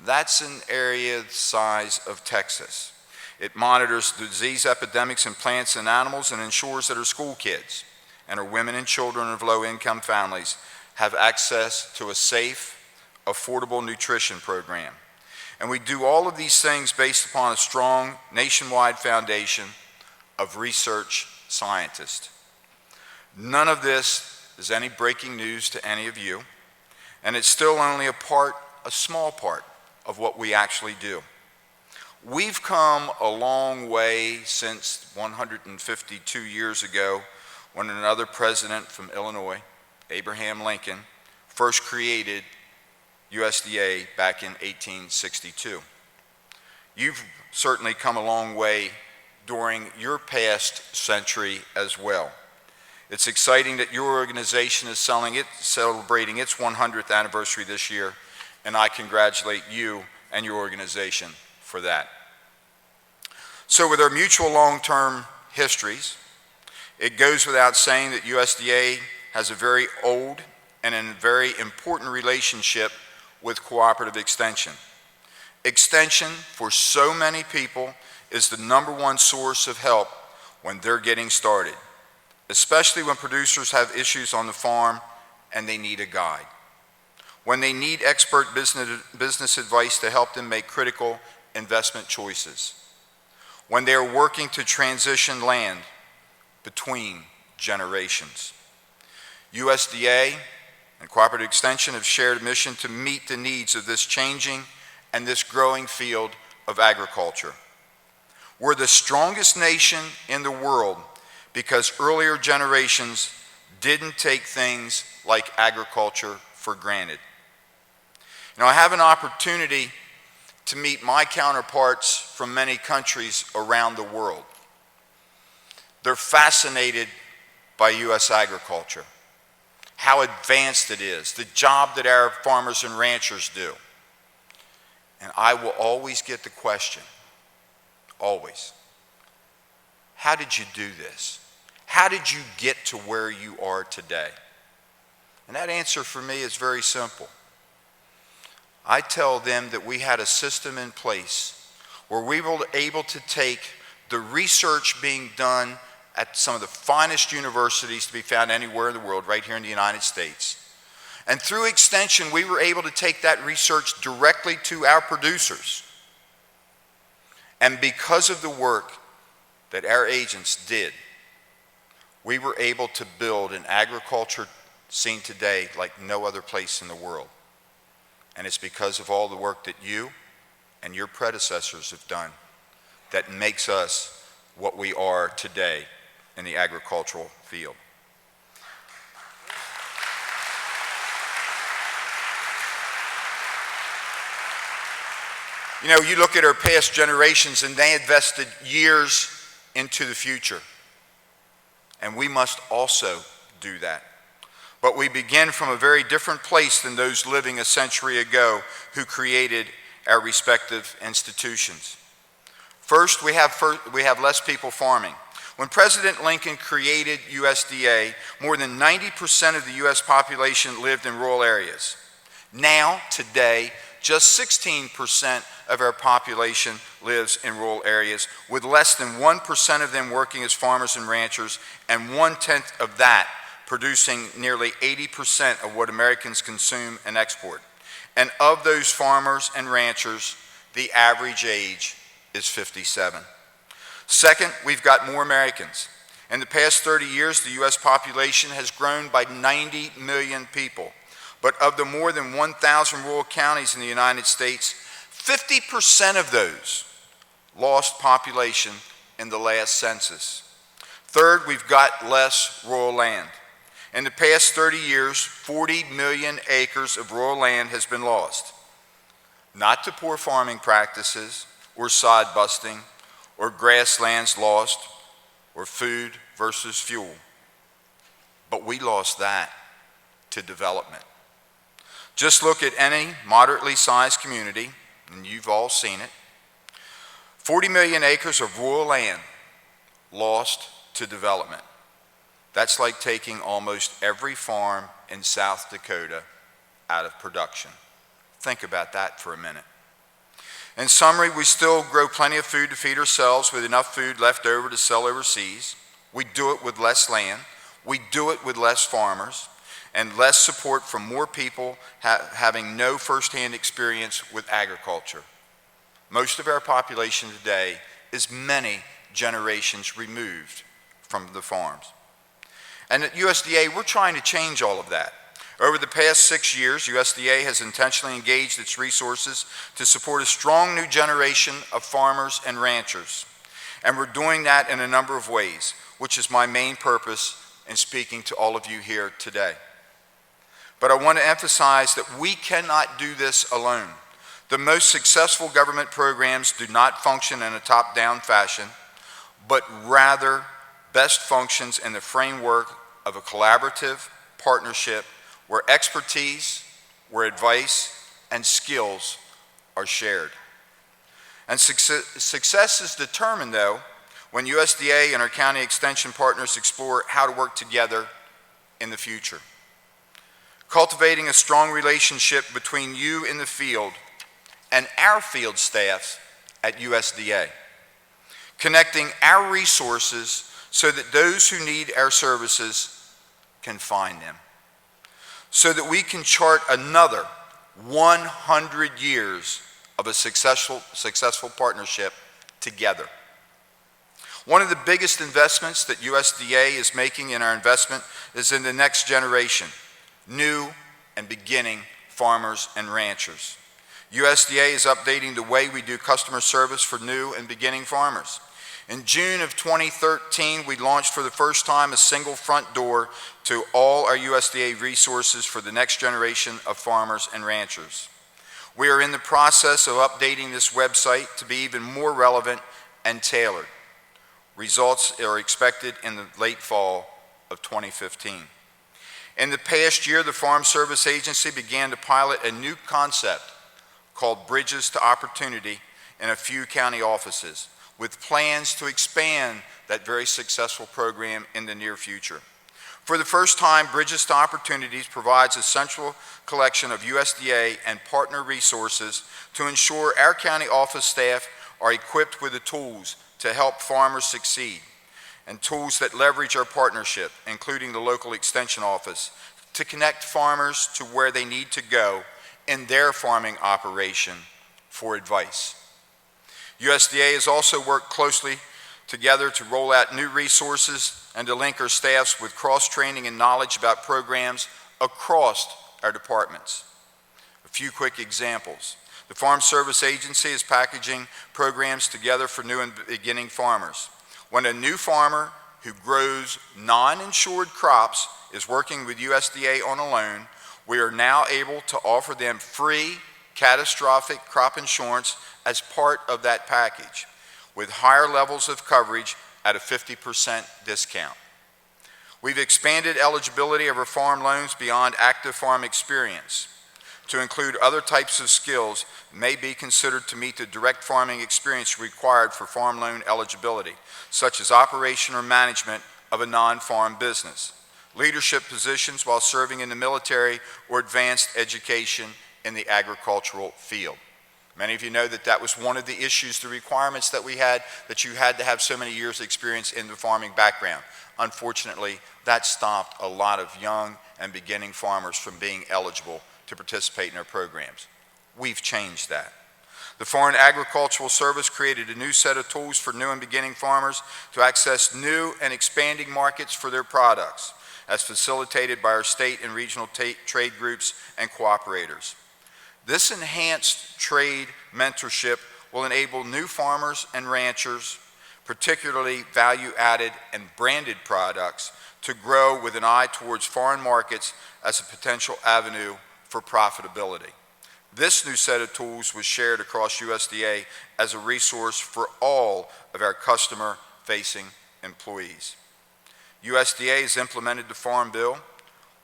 That's an area the size of Texas. It monitors disease epidemics in plants and animals and ensures that our school kids and our women and children of low-income families have access to a safe, affordable nutrition program. And we do all of these things based upon a strong nationwide foundation of research scientists. None of this is any breaking news to any of you, and it's still only a small part of what we actually do. We've come a long way since 152 years ago when another president from Illinois, Abraham Lincoln, first created USDA back in 1862. You've certainly come a long way during your past century as well. It's exciting that your organization is celebrating its 100th anniversary this year, and I congratulate you and your organization for that. So with our mutual long-term histories, it goes without saying that USDA has a very old and a very important relationship with cooperative extension. Extension, for so many people, is the #1 source of help when they're getting started, especially when producers have issues on the farm and they need a guide. When they need expert business advice to help them make critical investment choices, when they are working to transition land between generations. USDA and Cooperative Extension have shared a mission to meet the needs of this changing and this growing field of agriculture. We're the strongest nation in the world because earlier generations didn't take things like agriculture for granted. You know, I have an opportunity to meet my counterparts from many countries around the world. They're fascinated by U.S. agriculture, how advanced it is, the job that our farmers and ranchers do. And I will always get the question, always, how did you do this? How did you get to where you are today? And that answer for me is very simple. I tell them that we had a system in place where we were able to take the research being done at some of the finest universities to be found anywhere in the world, right here in the United States. And through extension, we were able to take that research directly to our producers. And because of the work that our agents did, we were able to build an agriculture seen today like no other place in the world. And it's because of all the work that you and your predecessors have done that makes us what we are today in the agricultural field. You know, you look at our past generations and they invested years into the future. And we must also do that. But we begin from a very different place than those living a century ago who created our respective institutions. First, we have less people farming. When President Lincoln created USDA, more than 90% of the U.S. population lived in rural areas. Now, today, just 16% of our population lives in rural areas, with less than 1% of them working as farmers and ranchers, and 1/10 of that producing nearly 80% of what Americans consume and export. And of those farmers and ranchers, the average age is 57. Second, we've got more Americans. In the past 30 years, the U.S. population has grown by 90 million people. But of the more than 1,000 rural counties in the United States, 50% of those lost population in the last census. Third, we've got less rural land. In the past 30 years, 40 million acres of rural land has been lost. Not to poor farming practices or sod busting or grasslands lost or food versus fuel. But we lost that to development. Just look at any moderately sized community, and you've all seen it. 40 million acres of rural land lost to development. That's like taking almost every farm in South Dakota out of production. Think about that for a minute. In summary, we still grow plenty of food to feed ourselves with enough food left over to sell overseas. We do it with less land. We do it with less farmers and less support from more people having no firsthand experience with agriculture. Most of our population today is many generations removed from the farms. And at USDA, we're trying to change all of that. Over the past 6 years, USDA has intentionally engaged its resources to support a strong new generation of farmers and ranchers. And we're doing that in a number of ways, which is my main purpose in speaking to all of you here today. But I want to emphasize that we cannot do this alone. The most successful government programs do not function in a top-down fashion, but rather best functions in the framework of a collaborative partnership where expertise, where advice, and skills are shared. And success is determined, though, when USDA and our county extension partners explore how to work together in the future. Cultivating a strong relationship between you in the field and our field staff at USDA. Connecting our resources so that those who need our services can find them. So that we can chart another 100 years of a successful partnership together. One of the biggest investments that USDA is making in our investment is in the next generation, new and beginning farmers and ranchers. USDA is updating the way we do customer service for new and beginning farmers. In June of 2013, we launched for the first time a single front door to all our USDA resources for the next generation of farmers and ranchers. We are in the process of updating this website to be even more relevant and tailored. Results are expected in the late fall of 2015. In the past year, the Farm Service Agency began to pilot a new concept called Bridges to Opportunity in a few county offices, with plans to expand that very successful program in the near future. For the first time, Bridges to Opportunities provides a central collection of USDA and partner resources to ensure our county office staff are equipped with the tools to help farmers succeed, and tools that leverage our partnership, including the local extension office, to connect farmers to where they need to go in their farming operation for advice. USDA has also worked closely together to roll out new resources and to link our staffs with cross-training and knowledge about programs across our departments. A few quick examples. The Farm Service Agency is packaging programs together for new and beginning farmers. When a new farmer who grows non-insured crops is working with USDA on a loan, we are now able to offer them free catastrophic crop insurance as part of that package, with higher levels of coverage at a 50% discount. We've expanded eligibility of our farm loans beyond active farm experience to include other types of skills may be considered to meet the direct farming experience required for farm loan eligibility, such as operation or management of a non-farm business, leadership positions while serving in the military, or advanced education in the agricultural field. Many of you know that that was one of the issues, the requirements that we had, that you had to have so many years' experience in the farming background. Unfortunately, that stopped a lot of young and beginning farmers from being eligible to participate in our programs. We've changed that. The Foreign Agricultural Service created a new set of tools for new and beginning farmers to access new and expanding markets for their products, as facilitated by our state and regional trade groups and cooperators. This enhanced trade mentorship will enable new farmers and ranchers, particularly value-added and branded products, to grow with an eye towards foreign markets as a potential avenue for profitability. This new set of tools was shared across USDA as a resource for all of our customer-facing employees. USDA has implemented the Farm Bill,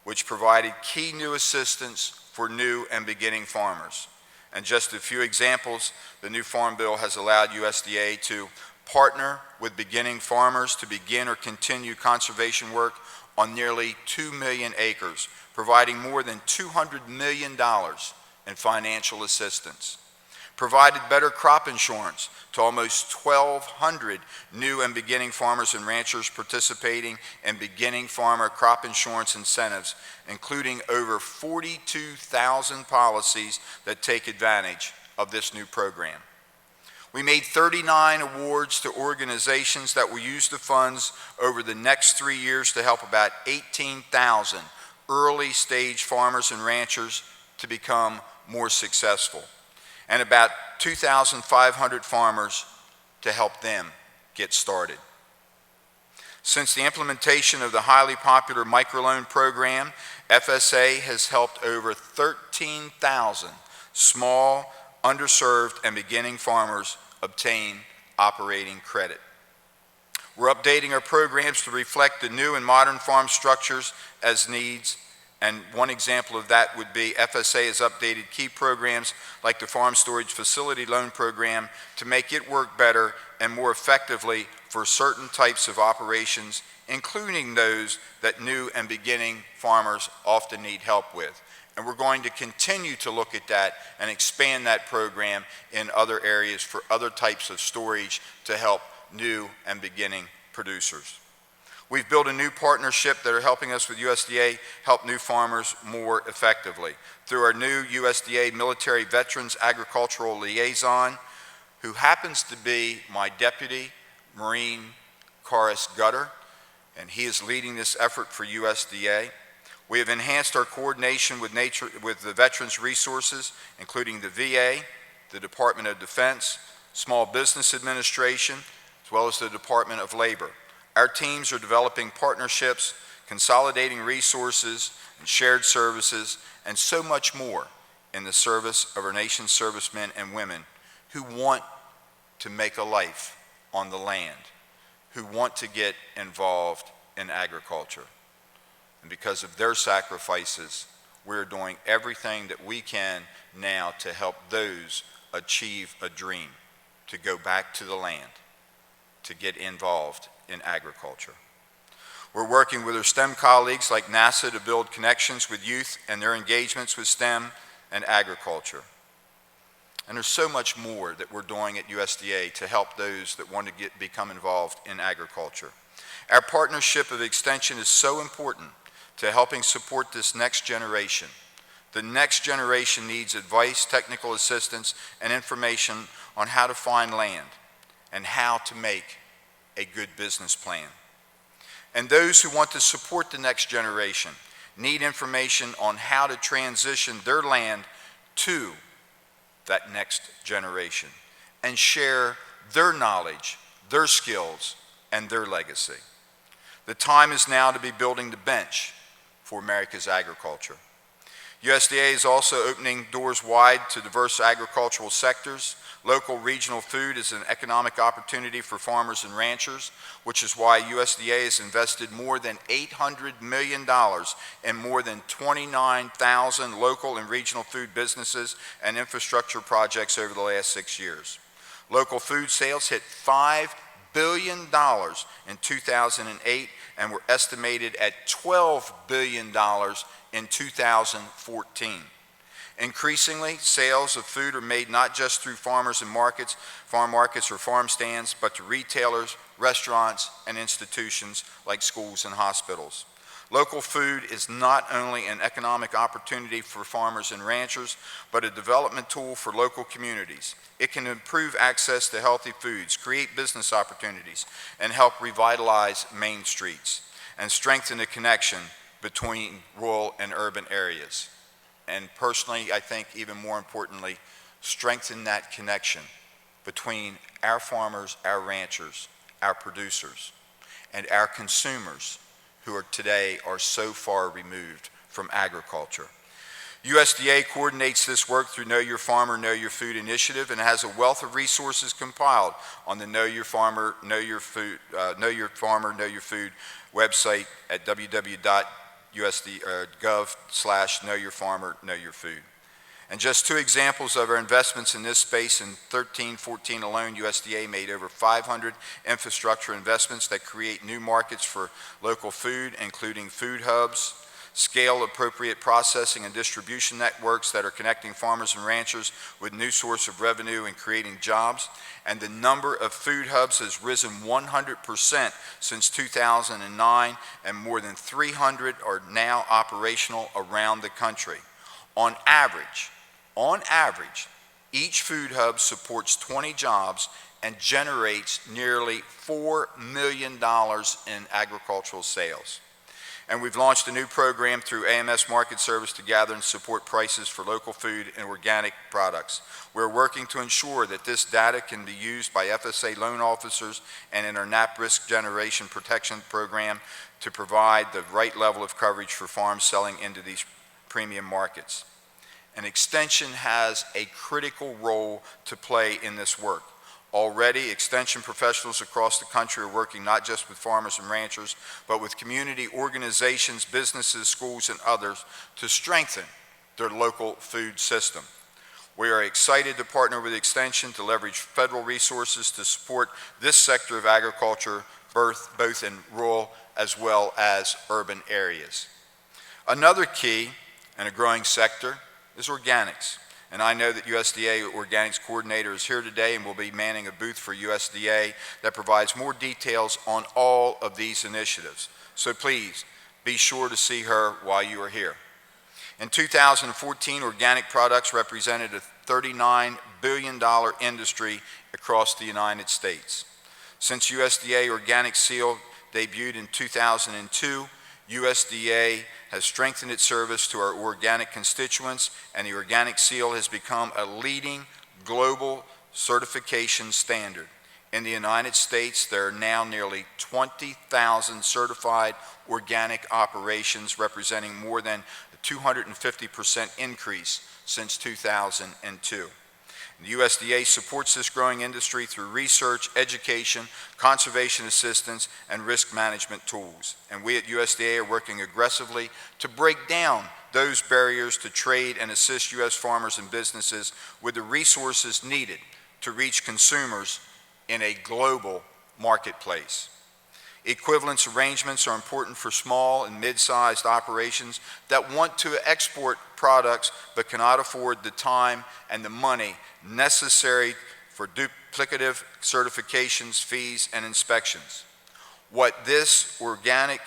which provided key new assistance for new and beginning farmers. And just a few examples, the new Farm Bill has allowed USDA to partner with beginning farmers to begin or continue conservation work on nearly 2 million acres, providing more than $200 million in financial assistance. Provided better crop insurance to almost 1,200 new and beginning farmers and ranchers participating in beginning farmer crop insurance incentives, including over 42,000 policies that take advantage of this new program. We made 39 awards to organizations that will use the funds over the next 3 years to help about 18,000 early stage farmers and ranchers to become more successful, and about 2,500 farmers to help them get started. Since the implementation of the highly popular microloan program, FSA has helped over 13,000 small, underserved, and beginning farmers obtain operating credit. We're updating our programs to reflect the new and modern farm structures as needs, and one example of that would be FSA has updated key programs like the Farm Storage Facility Loan Program to make it work better and more effectively for certain types of operations, including those that new and beginning farmers often need help with. And we're going to continue to look at that and expand that program in other areas for other types of storage to help new and beginning producers. We've built a new partnership that are helping us with USDA help new farmers more effectively through our new USDA Military Veterans Agricultural Liaison, who happens to be my deputy, Marine Chorus Gutter, and he is leading this effort for USDA. We have enhanced our coordination with the Veterans Resources, including the VA, the Department of Defense, Small Business Administration, as well as the Department of Labor. Our teams are developing partnerships, consolidating resources and shared services, and so much more in the service of our nation's servicemen and women who want to make a life on the land, who want to get involved in agriculture. And because of their sacrifices, we're doing everything that we can now to help those achieve a dream, to go back to the land, to get involved in agriculture. We're working with our STEM colleagues like NASA to build connections with youth and their engagements with STEM and agriculture. And there's so much more that we're doing at USDA to help those that want to become involved in agriculture. Our partnership of Extension is so important to helping support this next generation. The next generation needs advice, technical assistance, and information on how to find land and how to make a good business plan. And those who want to support the next generation need information on how to transition their land to that next generation and share their knowledge, their skills, and their legacy. The time is now to be building the bench for America's agriculture. USDA is also opening doors wide to diverse agricultural sectors. Local regional food is an economic opportunity for farmers and ranchers, which is why USDA has invested more than $800 million in more than 29,000 local and regional food businesses and infrastructure projects over the last 6 years. Local food sales hit $5 billion in 2008 and were estimated at $12 billion in 2014. Increasingly, sales of food are made not just through farmers and markets, farm markets or farm stands, but to retailers, restaurants, and institutions like schools and hospitals. Local food is not only an economic opportunity for farmers and ranchers, but a development tool for local communities. It can improve access to healthy foods, create business opportunities, and help revitalize main streets, and strengthen the connection between rural and urban areas. And personally, I think even more importantly, strengthen that connection between our farmers, our ranchers, our producers, and our consumers who are today are so far removed from agriculture. USDA coordinates this work through Know Your Farmer, Know Your Food initiative and has a wealth of resources compiled on the Know Your Farmer, Know Your Food website at www.usd.gov/knowyourfarmer, knowyourfood. And just two examples of our investments in this space: in 13-14 alone, USDA made over 500 infrastructure investments that create new markets for local food, including food hubs, scale-appropriate processing and distribution networks that are connecting farmers and ranchers with new source of revenue and creating jobs. And the number of food hubs has risen 100% since 2009, and more than 300 are now operational around the country. On average, each food hub supports 20 jobs and generates nearly $4 million in agricultural sales. And we've launched a new program through AMS Market Service to gather and support prices for local food and organic products. We're working to ensure that this data can be used by FSA loan officers and in our NAP Risk Generation Protection Program to provide the right level of coverage for farms selling into these premium markets. And Extension has a critical role to play in this work. Already, Extension professionals across the country are working not just with farmers and ranchers, but with community organizations, businesses, schools, and others to strengthen their local food system. We are excited to partner with Extension to leverage federal resources to support this sector of agriculture, both in rural as well as urban areas. Another key and a growing sector is organics. and I know that USDA Organics Coordinator is here today and will be manning a booth for USDA that provides more details on all of these initiatives. So please, be sure to see her while you are here. In 2014, organic products represented a $39 billion industry across the United States. Since USDA Organic Seal debuted in 2002, USDA has strengthened its service to our organic constituents, and the Organic Seal has become a leading global certification standard. In the United States, there are now nearly 20,000 certified organic operations, representing more than a 250% increase since 2002. The USDA supports this growing industry through research, education, conservation assistance, and risk management tools. And we at USDA are working aggressively to break down those barriers to trade and assist U.S. farmers and businesses with the resources needed to reach consumers in a global marketplace. Equivalence arrangements are important for small and mid-sized operations that want to export products but cannot afford the time and the money necessary for duplicative certifications, fees, and inspections. What this organic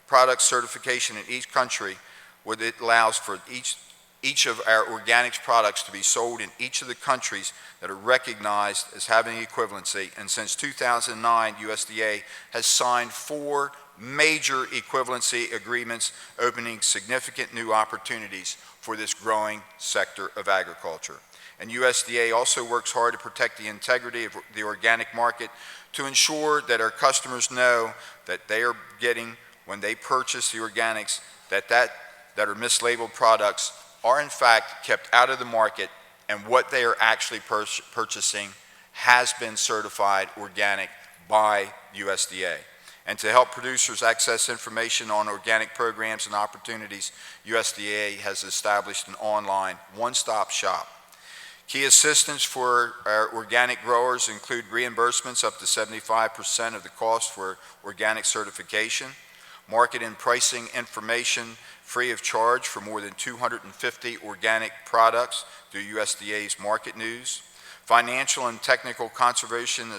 product certification in each country, what it allows for each of our organics products to be sold in each of the countries that are recognized as having equivalency. And since 2009, USDA has signed 4 major equivalency agreements, opening significant new opportunities for this growing sector of agriculture. And USDA also works hard to protect the integrity of the organic market to ensure that our customers know that they are getting, when they purchase the organics, that are mislabeled products are in fact kept out of the market, and what they are actually purchasing has been certified organic by USDA. And to help producers access information on organic programs and opportunities, USDA has established an online one-stop shop. Key assistance for our organic growers include reimbursements up to 75% of the cost for organic certification, market and pricing information free of charge for more than 250 organic products through USDA's Market News, financial and technical conservation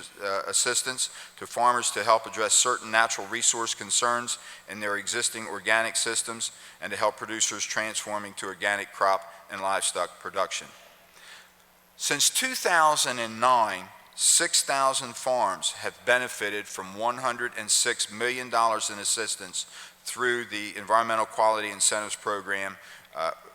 assistance to farmers to help address certain natural resource concerns in their existing organic systems, and to help producers transforming to organic crop and livestock production. Since 2009, 6,000 farms have benefited from $106 million in assistance through the Environmental Quality Incentives Program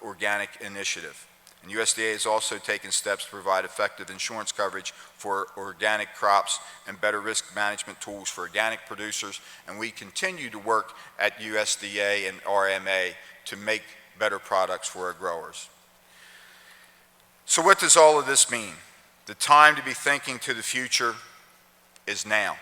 Organic Initiative. And USDA has also taken steps to provide effective insurance coverage for organic crops and better risk management tools for organic producers, and we continue to work at USDA and RMA to make better products for our growers. So what does all of this mean? The time to be thinking to the future is now.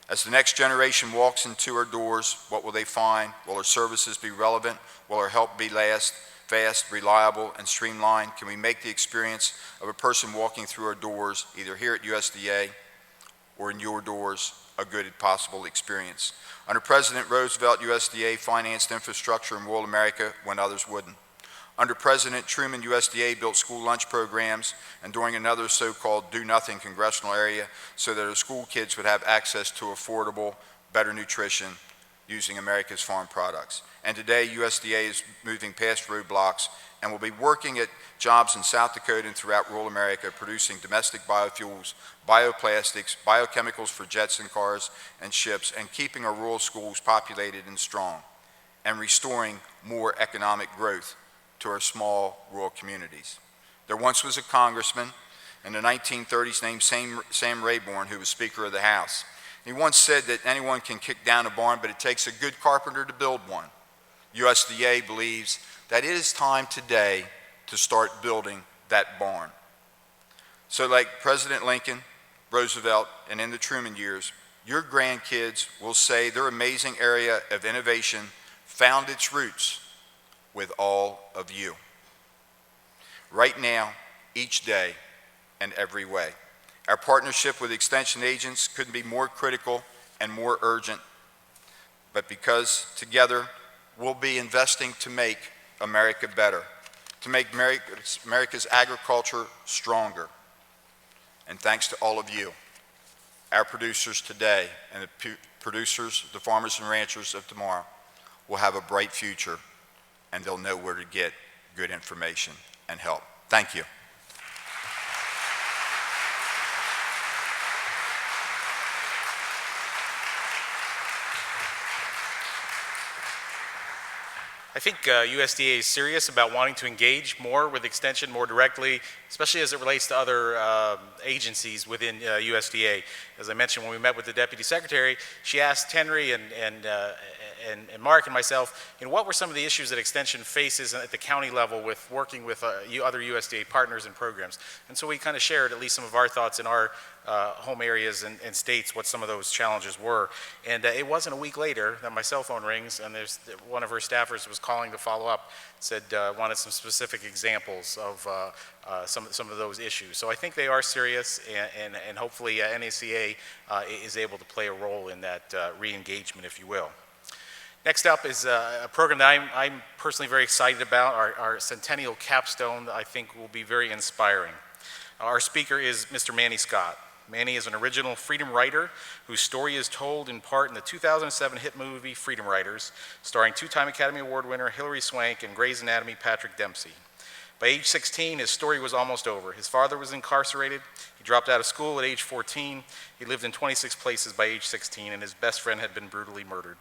As the next generation walks into our doors, what will they find? Will our services be relevant? Will our help be fast, reliable, and streamlined? Can we make the experience of a person walking through our doors, either here at USDA or in your doors, a good possible experience? Under President Roosevelt, USDA financed infrastructure in rural America when others wouldn't. Under President Truman, USDA built school lunch programs, and during another so-called do-nothing congressional area so that our school kids would have access to affordable, better nutrition using America's farm products. And today, USDA is moving past roadblocks and will be working at jobs in South Dakota and throughout rural America, producing domestic biofuels, bioplastics, biochemicals for jets and cars and ships, and keeping our rural schools populated and strong, and restoring more economic growth to our small rural communities. There once was a congressman in the 1930s named Sam Rayburn, who was Speaker of the House. He once said that anyone can kick down a barn, but it takes a good carpenter to build one. USDA believes that it is time today to start building that barn. So like President Lincoln, Roosevelt, and in the Truman years, your grandkids will say their amazing area of innovation found its roots with all of you. Right now, each day, and every way. Our partnership with extension agents couldn't be more critical and more urgent, but because together we'll be investing to make America better, to make America's agriculture stronger. And thanks to all of you, our producers today and the producers, the farmers and ranchers of tomorrow will have a bright future, and they'll know where to get good information and help. Thank you. I think USDA is serious about wanting to engage more with Extension more directly, especially as it relates to other agencies within USDA. As I mentioned, when we met with the Deputy Secretary, she asked Henry and Mark and myself, what were some of the issues that Extension faces at the county level with working with other USDA partners and programs. And so we kind of shared at least some of our thoughts in our home areas and states what some of those challenges were. And it wasn't a week later that my cell phone rings and there's one of her staffers was calling to follow up, said wanted some specific examples of some of those issues. So I think they are serious, and hopefully NACA is able to play a role in that re-engagement, if you will. Next up is a program that I'm personally very excited about, our Centennial Capstone, that I think will be very inspiring. Our speaker is Mr. Manny Scott. Manny is an original freedom writer whose story is told in part in the 2007 hit movie Freedom Writers, starring two-time Academy Award winner Hilary Swank and Grey's Anatomy Patrick Dempsey. By age 16, his story was almost over. His father was incarcerated. He dropped out of school at age 14. He lived in 26 places by age 16, and his best friend had been brutally murdered.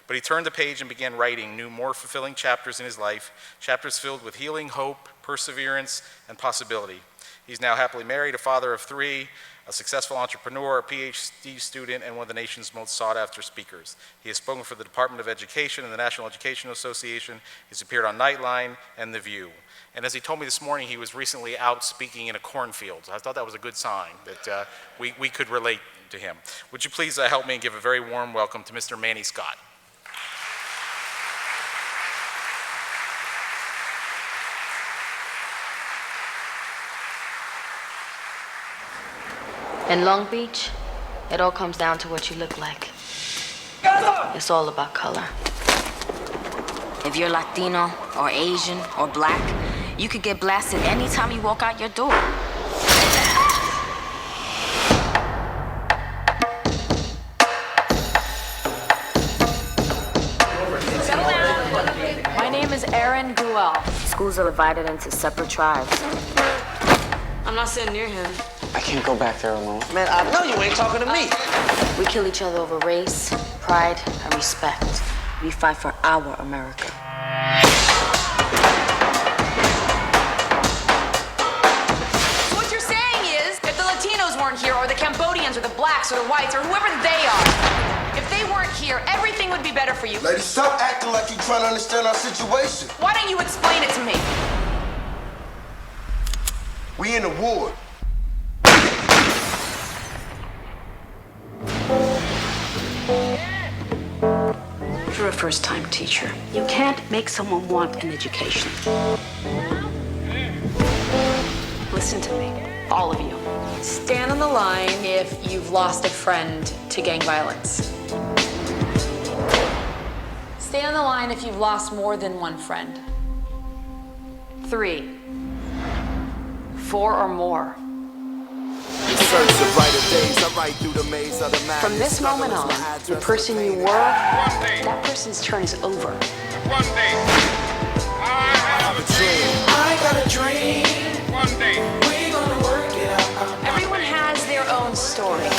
But he turned the page and began writing new, more fulfilling chapters in his life, chapters filled with healing, hope, perseverance, and possibility. He's now happily married, a father of 3, a successful entrepreneur, a PhD student, and one of the nation's most sought-after speakers. He has spoken for the Department of Education and the National Education Association. He's appeared on Nightline and The View. And as he told me this morning, he was recently out speaking in a cornfield. So I thought that was a good sign that we could relate to him. Would you please help me and give a very warm welcome to Mr. Manny Scott. In Long Beach, it all comes down to what you look like. It's all about color. If you're Latino or Asian or black, you could get blasted anytime you walk out your door. My name is Aaron Guel. Schools are divided into separate tribes. I'm not sitting near him. I can't go back there alone. Man, I know you ain't talking to me. We kill each other over race, pride, and respect. We fight for our America. So what you're saying is, if the Latinos weren't here, or the Cambodians, or the blacks, or the whites, or whoever they are, if they weren't here, everything would be better for you. Lady, stop acting like you're trying to understand our situation. Why don't you explain it to me? We in a war. You're a first-time teacher. You can't make someone want an education. Listen to me, all of you. Stand on the line if you've lost a friend to gang violence. Stay on the line if you've lost more than one friend. 3, 4 or more. From this moment on, the person you were, that person's turn is over. One day, I have a dream. I got a dream. One day, We gonna work it out. Everyone has their own story.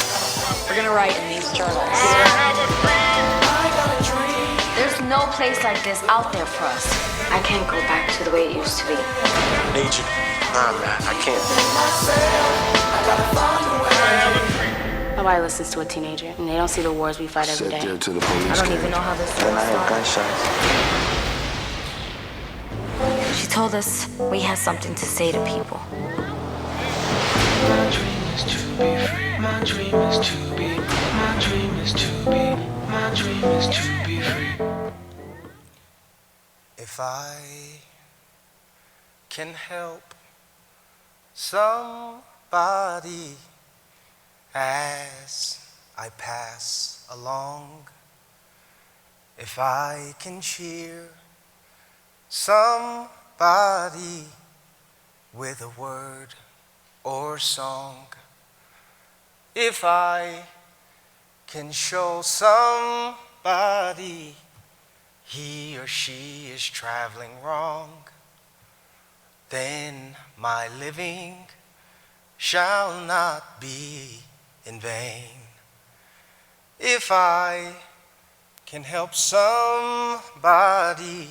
We're gonna write in these journals. I have a dream. I got a dream. There's no place like this out there for us. I can't go back to the way it used to be. Need you. Nah, man, I can't. Nobody listens to a teenager, and they don't see the wars we fight every day. To the police. I don't even know how this Then I heard gunshots. She told us we had something to say to people. My dream is to be free. My dream is to be. My dream is to be. My dream is to be free. If I can help somebody as I pass along, if I can cheer somebody somebody with a word or song. If I can show somebody he or she is traveling wrong, then my living shall not be in vain. If I can help somebody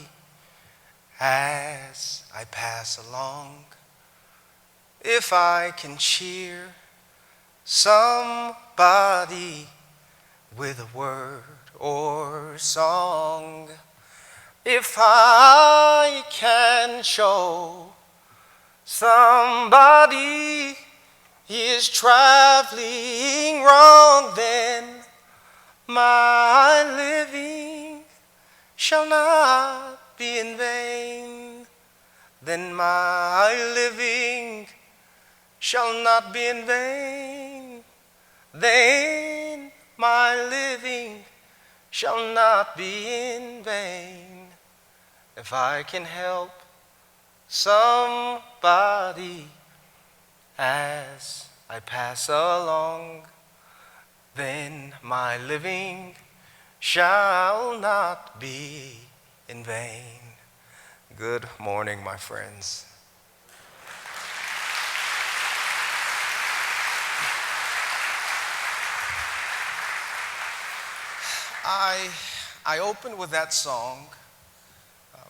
as I pass along, if I can cheer somebody with a word or song, if I can show somebody he is traveling wrong, then my living shall not be in vain. Then my living shall not be in vain. Then my living shall not be in vain. If I can help somebody as I pass along, then my living shall not be in vain. Good morning, my friends. I opened with that song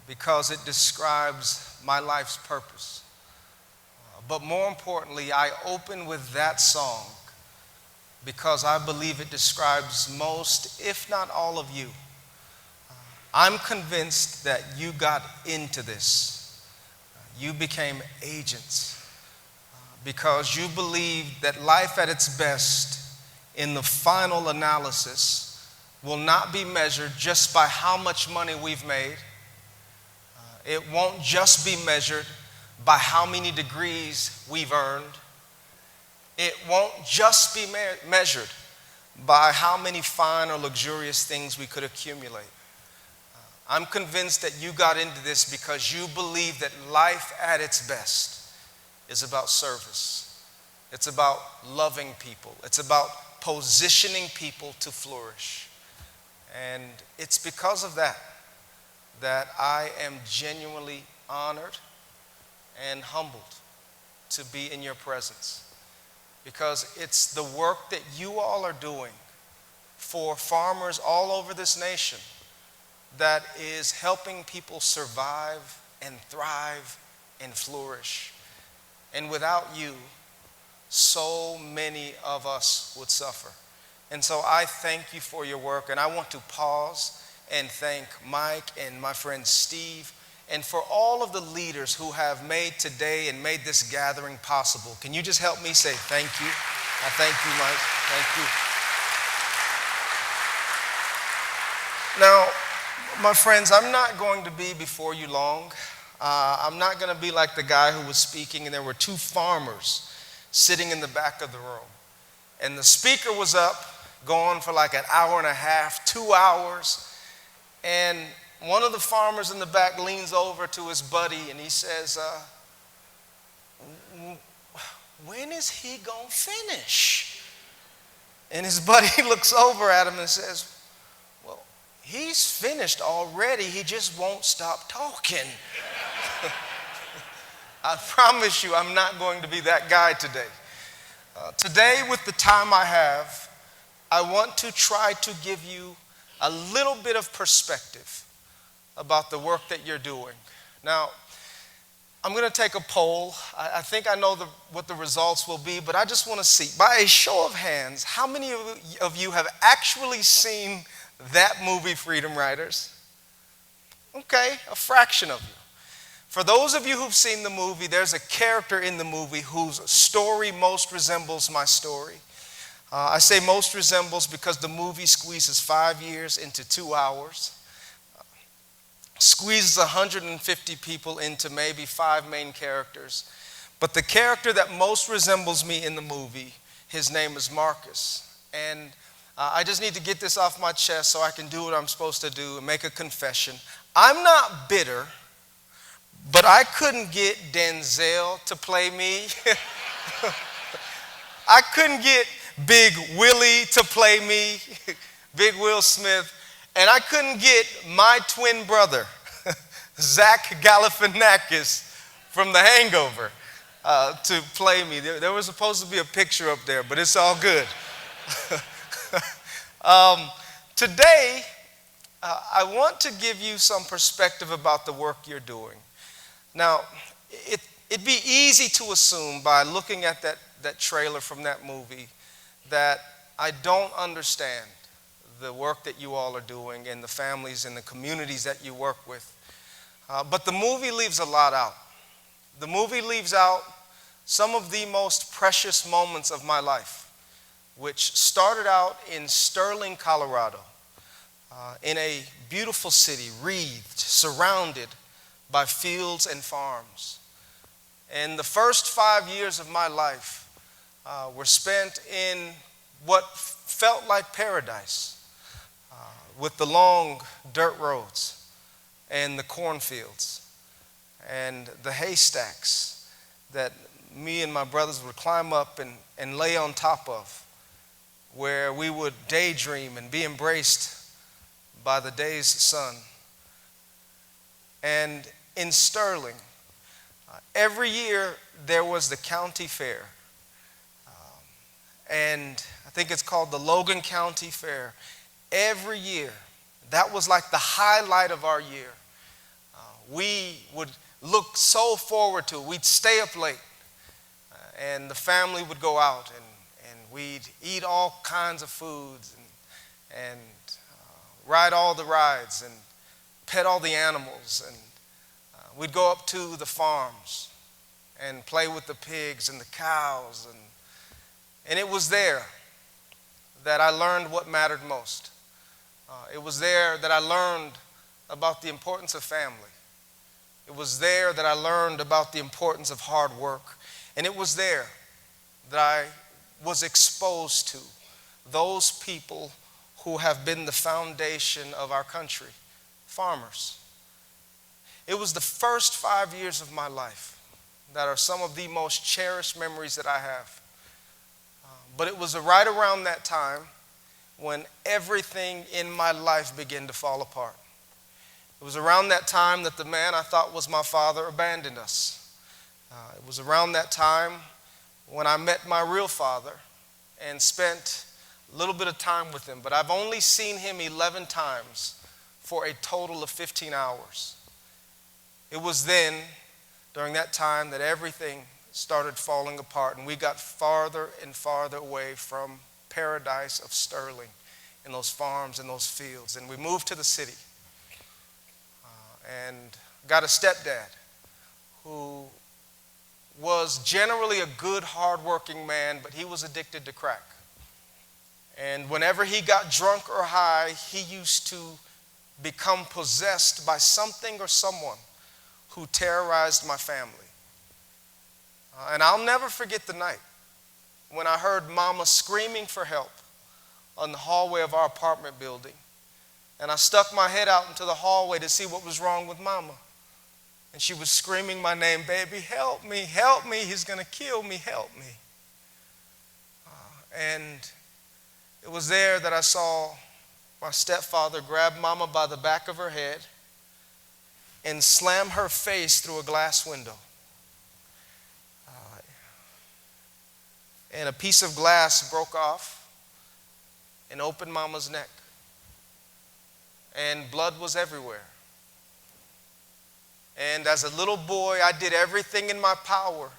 because it describes my life's purpose. But more importantly, I open with that song because I believe it describes most, if not all of you. I'm convinced that you got into this. You became agents because you believed that life at its best in the final analysis will not be measured just by how much money we've made. It won't just be measured by how many degrees we've earned. It won't just be measured by how many fine or luxurious things we could accumulate. I'm convinced that you got into this because you believe that life at its best is about service. It's about loving people. It's about positioning people to flourish. And it's because of that that I am genuinely honored and humbled to be in your presence, because it's the work that you all are doing for farmers all over this nation that is helping people survive and thrive and flourish. And without you, so many of us would suffer. And so I thank you for your work, and I want to pause and thank Mike and my friend Steve and for all of the leaders who have made today and made this gathering possible. Can you just help me say thank you? I thank you, Mike. Thank you. Now, my friends, I'm not going to be before you long. I'm not going to be like the guy who was speaking and there were two farmers sitting in the back of the room. And the speaker was up, going for like an hour and a half, 2 hours. And one of the farmers in the back leans over to his buddy and he says, when is he going to finish? And his buddy looks over at him and says, well, he's finished already. He just won't stop talking. I promise you I'm not going to be that guy today. Today, with the time I have, I want to try to give you a little bit of perspective about the work that you're doing. Now, I'm going to take a poll. I think I know what the results will be, but I just want to see, by a show of hands, how many of you have actually seen that movie, Freedom Riders? Okay, a fraction of you. For those of you who've seen the movie, there's a character in the movie whose story most resembles my story. I say most resembles because the movie squeezes 5 years into 2 hours. Squeezes 150 people into maybe 5 main characters. But the character that most resembles me in the movie, his name is Marcus. And I just need to get this off my chest so I can do what I'm supposed to do and make a confession. I'm not bitter, But I couldn't get Denzel to play me. I couldn't get Big Willie to play me, Big Will Smith, and I couldn't get my twin brother, Zach Galifianakis from The Hangover, to play me. There was supposed to be a picture up there, but it's all good. Today, I want to give you some perspective about the work you're doing. Now, it'd be easy to assume by looking at that trailer from that movie that I don't understand the work that you all are doing and the families and the communities that you work with. But the movie leaves a lot out. The movie leaves out some of the most precious moments of my life, which started out in Sterling, Colorado, in a beautiful city, wreathed, surrounded by fields and farms. And the first 5 years of my life were spent in what felt like paradise, with the long dirt roads and the cornfields and the haystacks that me and my brothers would climb up and lay on top of, where we would daydream and be embraced by the day's sun. And in Sterling, every year there was the county fair. And I think it's called the Logan County Fair. Every year, that was like the highlight of our year. We would look so forward to it. We'd stay up late, and the family would go out, and we'd eat all kinds of foods and ride all the rides and pet all the animals. And we'd go up to the farms and play with the pigs and the cows. And it was there that I learned what mattered most. It was there that I learned about the importance of family. It was there that I learned about the importance of hard work. And it was there that I was exposed to those people who have been the foundation of our country, farmers. It was the first 5 years of my life that are some of the most cherished memories that I have. But it was right around that time when everything in my life began to fall apart. It was around that time that the man I thought was my father abandoned us. It was around that time when I met my real father and spent a little bit of time with him, but I've only seen him 11 times for a total of 15 hours. It was then, during that time, that everything started falling apart, and we got farther and farther away from paradise of Sterling and those farms and those fields. And we moved to the city and got a stepdad who was generally a good, hardworking man, but he was addicted to crack. And whenever he got drunk or high, he used to become possessed by something or someone who terrorized my family. And I'll never forget the night when I heard Mama screaming for help on the hallway of our apartment building. And I stuck my head out into the hallway to see what was wrong with Mama. And she was screaming my name, "Baby, help me, he's gonna kill me, help me." And it was there that I saw my stepfather grab Mama by the back of her head and slam her face through a glass window. And a piece of glass broke off and opened Mama's neck. And blood was everywhere. And as a little boy, I did everything in my power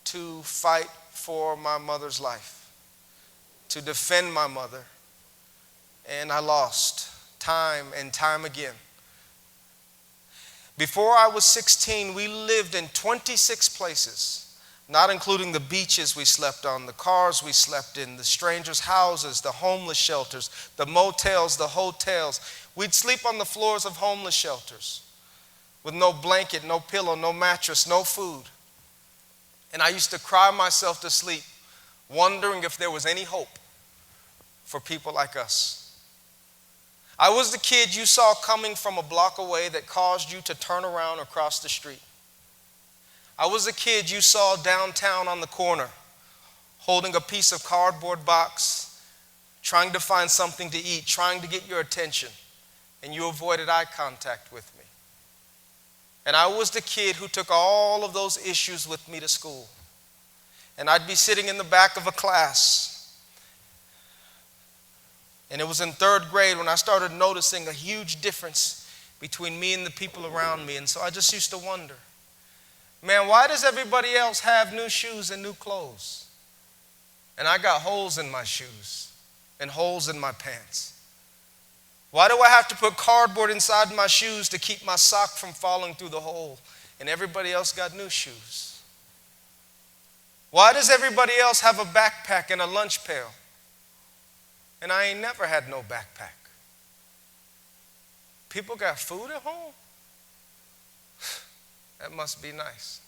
to fight for my mother's life, to defend my mother. And I lost time and time again. Before I was 16, we lived in 26 places, not including the beaches we slept on, the cars we slept in, the strangers' houses, the homeless shelters, the motels, the hotels. We'd sleep on the floors of homeless shelters with no blanket, no pillow, no mattress, no food. And I used to cry myself to sleep, wondering if there was any hope for people like us. I was the kid you saw coming from a block away that caused you to turn around or cross the street. I was the kid you saw downtown on the corner, holding a piece of cardboard box, trying to find something to eat, trying to get your attention, and you avoided eye contact with me. And I was the kid who took all of those issues with me to school. And I'd be sitting in the back of a class. And it was in third grade when I started noticing a huge difference between me and the people around me. And so I just used to wonder, man, why does everybody else have new shoes and new clothes? And I got holes in my shoes and holes in my pants. Why do I have to put cardboard inside my shoes to keep my sock from falling through the hole? And everybody else got new shoes. Why does everybody else have a backpack and a lunch pail? And I ain't never had no backpack. People got food at home? That must be nice.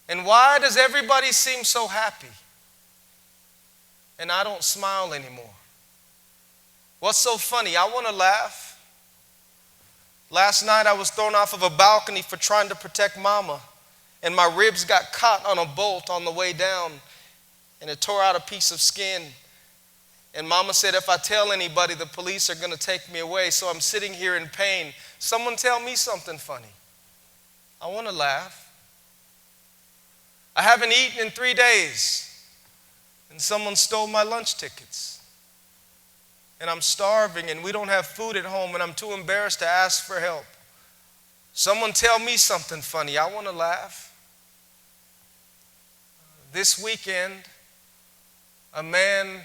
And why does everybody seem so happy? And I don't smile anymore. What's so funny? I want to laugh. Last night I was thrown off of a balcony for trying to protect mama, and my ribs got caught on a bolt on the way down, and it tore out a piece of skin. And mama said, if I tell anybody, the police are going to take me away. So I'm sitting here in pain. Someone tell me something funny. I want to laugh. I haven't eaten in 3 days. And someone stole my lunch tickets. And I'm starving and we don't have food at home and I'm too embarrassed to ask for help. Someone tell me something funny. I want to laugh. This weekend, a man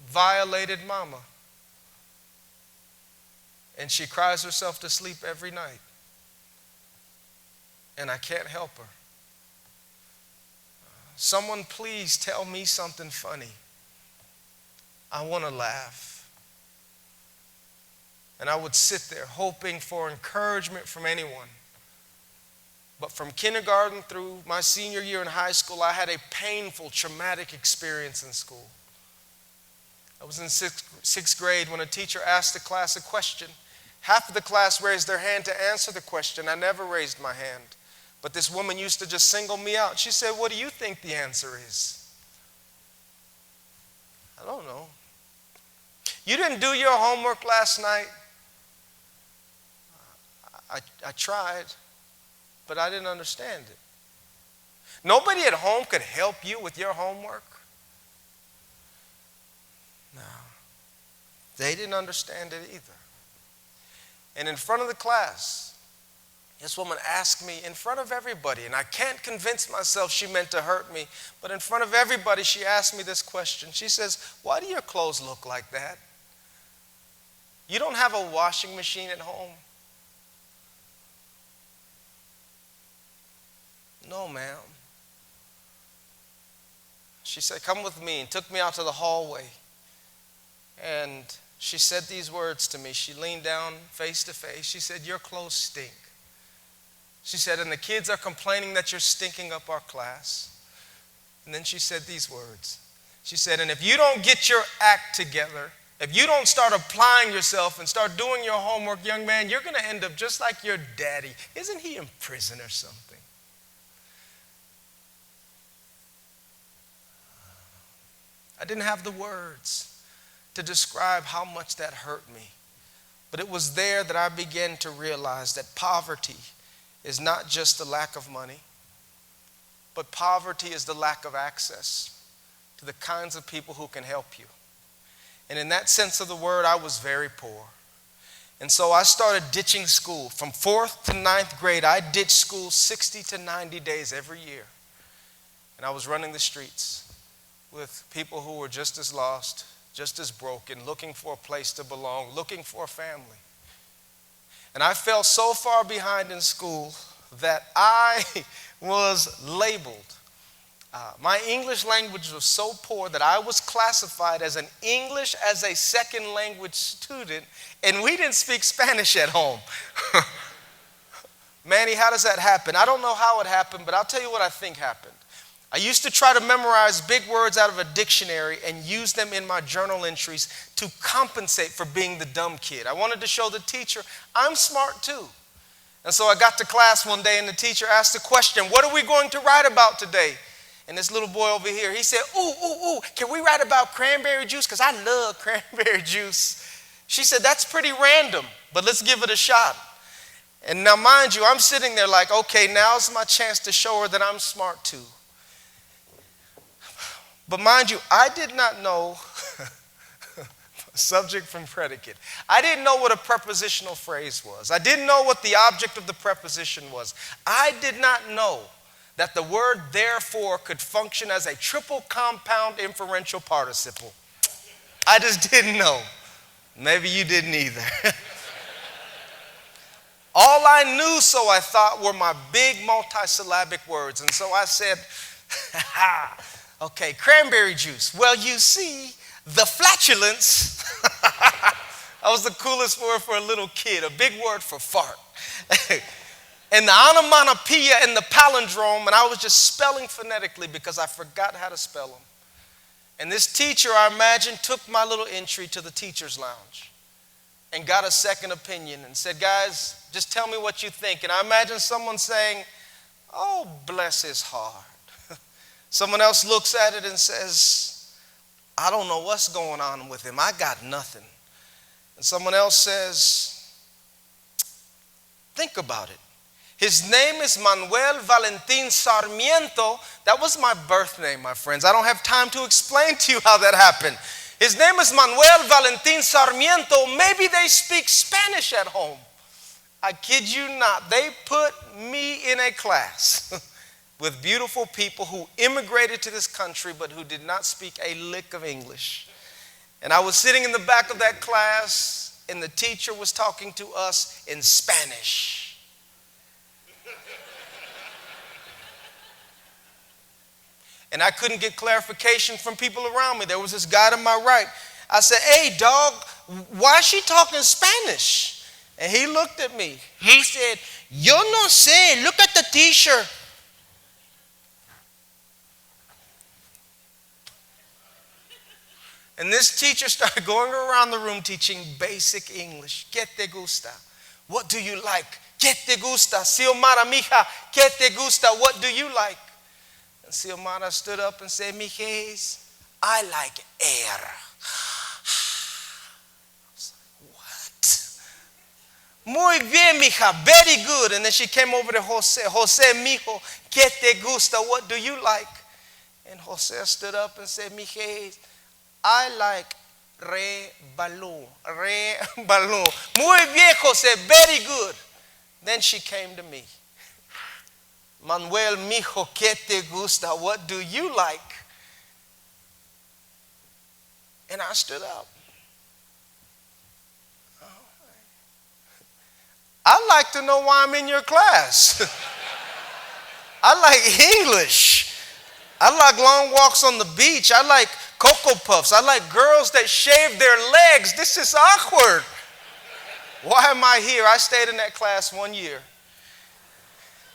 violated mama. And she cries herself to sleep every night. And I can't help her. Someone please tell me something funny. I want to laugh. And I would sit there hoping for encouragement from anyone. But from kindergarten through my senior year in high school, I had a painful, traumatic experience in school. I was in sixth grade when a teacher asked the class a question. Half of the class raised their hand to answer the question. I never raised my hand. But this woman used to just single me out. She said, what do you think the answer is? I don't know. You didn't do your homework last night? I tried, but I didn't understand it. Nobody at home could help you with your homework? No. They didn't understand it either. And in front of the class, this woman asked me in front of everybody, and I can't convince myself she meant to hurt me, but in front of everybody, she asked me this question. She says, why do your clothes look like that? You don't have a washing machine at home? No, ma'am. She said, come with me, and took me out to the hallway. And she said these words to me. She leaned down face to face. She said, your clothes stink. She said, and the kids are complaining that you're stinking up our class. And then she said these words. She said, and if you don't get your act together, if you don't start applying yourself and start doing your homework, young man, you're going to end up just like your daddy. Isn't he in prison or something? I didn't have the words to describe how much that hurt me. But it was there that I began to realize that poverty is not just the lack of money, but poverty is the lack of access to the kinds of people who can help you. And in that sense of the word, I was very poor. And so I started ditching school. From 4th to 9th grade, I ditched school 60 to 90 days every year. And I was running the streets with people who were just as lost, just as broken, looking for a place to belong, looking for a family. And I fell so far behind in school that I was labeled. My English language was so poor that I was classified as an English as a second language student, and we didn't speak Spanish at home. Manny, how does that happen? I don't know how it happened, but I'll tell you what I think happened. I used to try to memorize big words out of a dictionary and use them in my journal entries to compensate for being the dumb kid. I wanted to show the teacher I'm smart too. And so I got to class one day and the teacher asked the question, what are we going to write about today? And this little boy over here, he said, ooh, can we write about cranberry juice? Because I love cranberry juice. She said, that's pretty random, but let's give it a shot. And now mind you, I'm sitting there like, okay, now's my chance to show her that I'm smart too. But mind you, I did not know subject from predicate. I didn't know what a prepositional phrase was. I didn't know what the object of the preposition was. I did not know that the word therefore could function as a triple compound inferential participle. I just didn't know. Maybe you didn't either. All I knew, so I thought, were my big multisyllabic words. And so I said, okay, cranberry juice. Well, you see, the flatulence, that was the coolest word for a little kid, a big word for fart. And the onomatopoeia and the palindrome, and I was just spelling phonetically because I forgot how to spell them. And this teacher, I imagine, took my little entry to the teacher's lounge and got a second opinion and said, guys, just tell me what you think. And I imagine someone saying, oh, bless his heart. Someone else looks at it and says, I don't know what's going on with him. I got nothing. And someone else says, think about it. His name is Manuel Valentin Sarmiento. That was my birth name, my friends. I don't have time to explain to you how that happened. His name is Manuel Valentin Sarmiento. Maybe they speak Spanish at home. I kid you not. They put me in a class with beautiful people who immigrated to this country but who did not speak a lick of English. And I was sitting in the back of that class and the teacher was talking to us in Spanish. And I couldn't get clarification from people around me. There was this guy to my right. I said, hey, dog, why is she talking Spanish? And he looked at me. He said, yo no sé, look at the teacher. And this teacher started going around the room teaching basic English. ¿Qué te gusta? What do you like? ¿Qué te gusta? Xiomara, mija, ¿qué te gusta? What do you like? And Xiomara stood up and said, mijes, I like air. I was like, what? Muy bien, mija, very good. And then she came over to Jose. Jose, mijo, ¿qué te gusta? What do you like? And Jose stood up and said, mijes, I like re balloon. Muy bien, Jose, very good. Then she came to me. Manuel, mijo, ¿qué te gusta? What do you like? And I stood up. I'd like to know why I'm in your class. I like English. I like long walks on the beach. I like Cocoa Puffs. I like girls that shave their legs. This is awkward. Why am I here? I stayed in that class 1 year.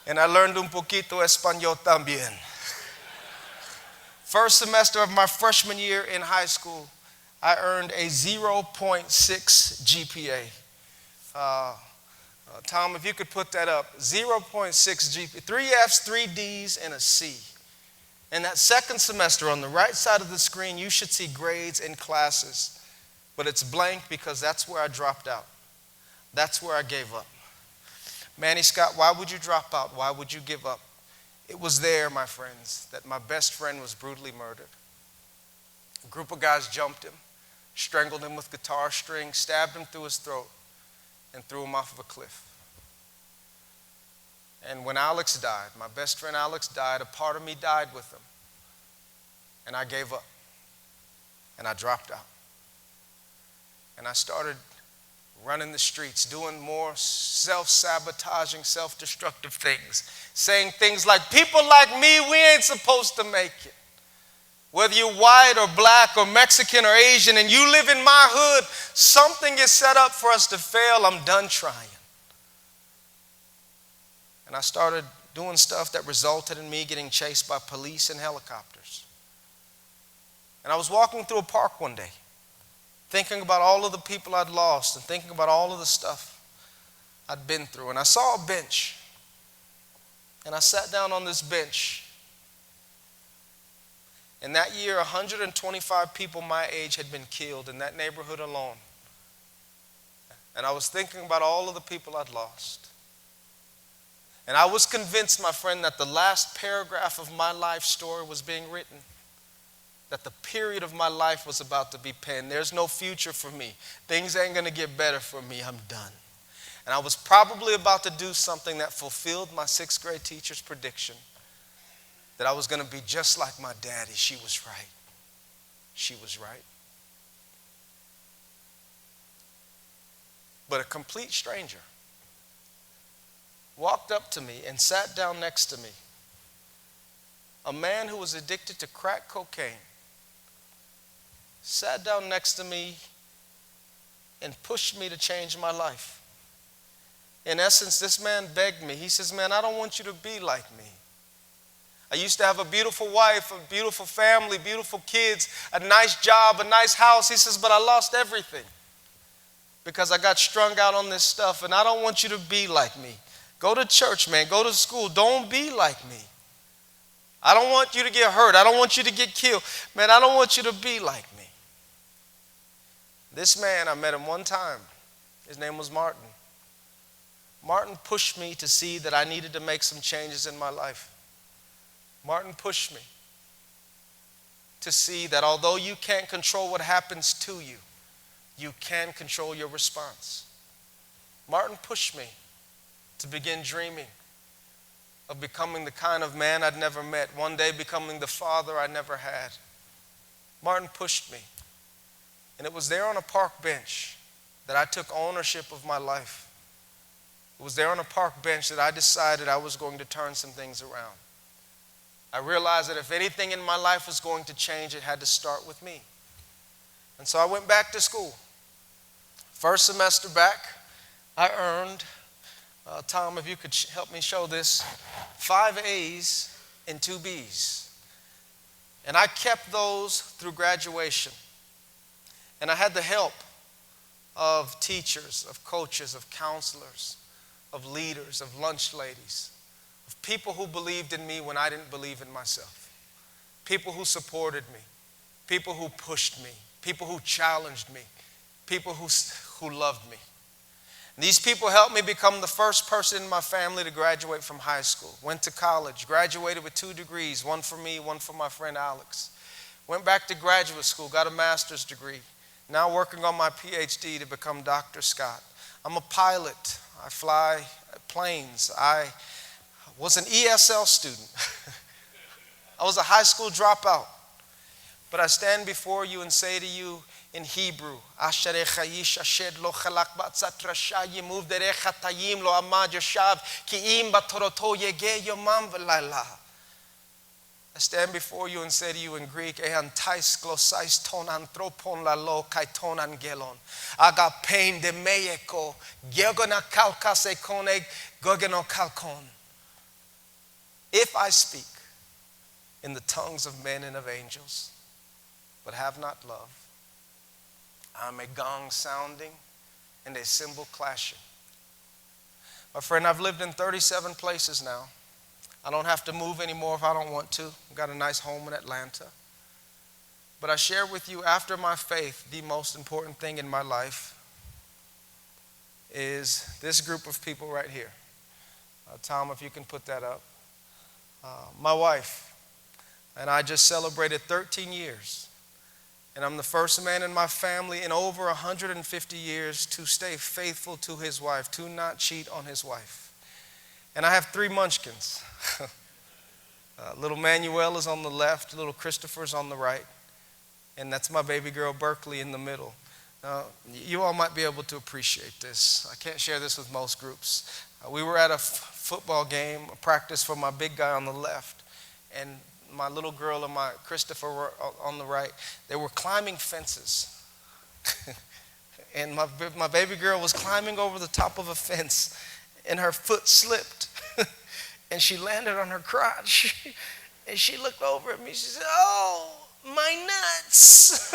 And I learned un poquito español también. First semester of my freshman year in high school, I earned a 0.6 GPA. Tom, if you could put that up, 0.6 GPA, 3 F's, 3 D's, and a C. And that second semester, on the right side of the screen, you should see grades and classes. But it's blank because that's where I dropped out. That's where I gave up. Manny Scott, why would you drop out? Why would you give up? It was there, my friends, that my best friend was brutally murdered. A group of guys jumped him, strangled him with guitar strings, stabbed him through his throat, and threw him off of a cliff. And when Alex died, my best friend Alex died, a part of me died with him. And I gave up. And I dropped out. And I started running the streets, doing more self-sabotaging, self-destructive things, saying things like, people like me, we ain't supposed to make it. Whether you're white or black or Mexican or Asian and you live in my hood, something is set up for us to fail. I'm done trying. And I started doing stuff that resulted in me getting chased by police and helicopters. And I was walking through a park one day, thinking about all of the people I'd lost and thinking about all of the stuff I'd been through. And I saw a bench, and I sat down on this bench. And that year, 125 people my age had been killed in that neighborhood alone. And I was thinking about all of the people I'd lost. And I was convinced, my friend, that the last paragraph of my life story was being written. That the period of my life was about to be penned. There's no future for me. Things ain't going to get better for me. I'm done. And I was probably about to do something that fulfilled my sixth grade teacher's prediction. That I was going to be just like my daddy. She was right. She was right. But a complete stranger walked up to me and sat down next to me. A man who was addicted to crack cocaine sat down next to me and pushed me to change my life. In essence, this man begged me. He says, man, I don't want you to be like me. I used to have a beautiful wife, a beautiful family, beautiful kids, a nice job, a nice house. He says, but I lost everything because I got strung out on this stuff, and I don't want you to be like me. Go to church, man. Go to school. Don't be like me. I don't want you to get hurt. I don't want you to get killed. Man, I don't want you to be like me. This man, I met him one time. His name was Martin. Martin pushed me to see that I needed to make some changes in my life. Martin pushed me to see that although you can't control what happens to you, you can control your response. Martin pushed me to begin dreaming of becoming the kind of man I'd never met, one day becoming the father I never had. Martin pushed me. And it was there on a park bench that I took ownership of my life. It was there on a park bench that I decided I was going to turn some things around. I realized that if anything in my life was going to change, it had to start with me. And so I went back to school. First semester back, I earned, Tom, if you could help me show this, 5 A's and 2 B's. And I kept those through graduation. And I had the help of teachers, of coaches, of counselors, of leaders, of lunch ladies, of people who believed in me when I didn't believe in myself, people who supported me, people who pushed me, people who challenged me, people who loved me. And these people helped me become the first person in my family to graduate from high school, went to college, graduated with 2 degrees, one for me, one for my friend Alex. Went back to graduate school, got a master's degree, now working on my PhD to become Dr. Scott. I'm a pilot. I fly planes. I was an ESL student. I was a high school dropout. But I stand before you and say to you in Hebrew, Asherei chayish asher lo chalak ba'atzat rasha yimuv derech hatayim lo amad yoshav ki im batoroto yege yomam v'layla. I stand before you and say to you in Greek, Ehantais glosais ton anthropon lalo kaiton angelon. Agapein de meyeko, geogona kalkas ekone gogeno kalkon. If I speak in the tongues of men and of angels, but have not love, I'm a gong sounding and a cymbal clashing. My friend, I've lived in 37 places now. I don't have to move anymore if I don't want to. I've got a nice home in Atlanta. But I share with you, after my faith, the most important thing in my life is this group of people right here. Tom, if you can put that up. My wife and I just celebrated 13 years. And I'm the first man in my family in over 150 years to stay faithful to his wife, to not cheat on his wife. And I have 3 munchkins. Little Manuel is on the left, little Christopher's on the right, and that's my baby girl Berkeley in the middle. Now, you all might be able to appreciate this. I can't share this with most groups. We were at a football game, a practice for my big guy on the left, and my little girl and my Christopher were on the right. They were climbing fences. And my baby girl was climbing over the top of a fence, and her foot slipped. and she landed on her crotch. And she looked over at me. She said, "Oh, my nuts."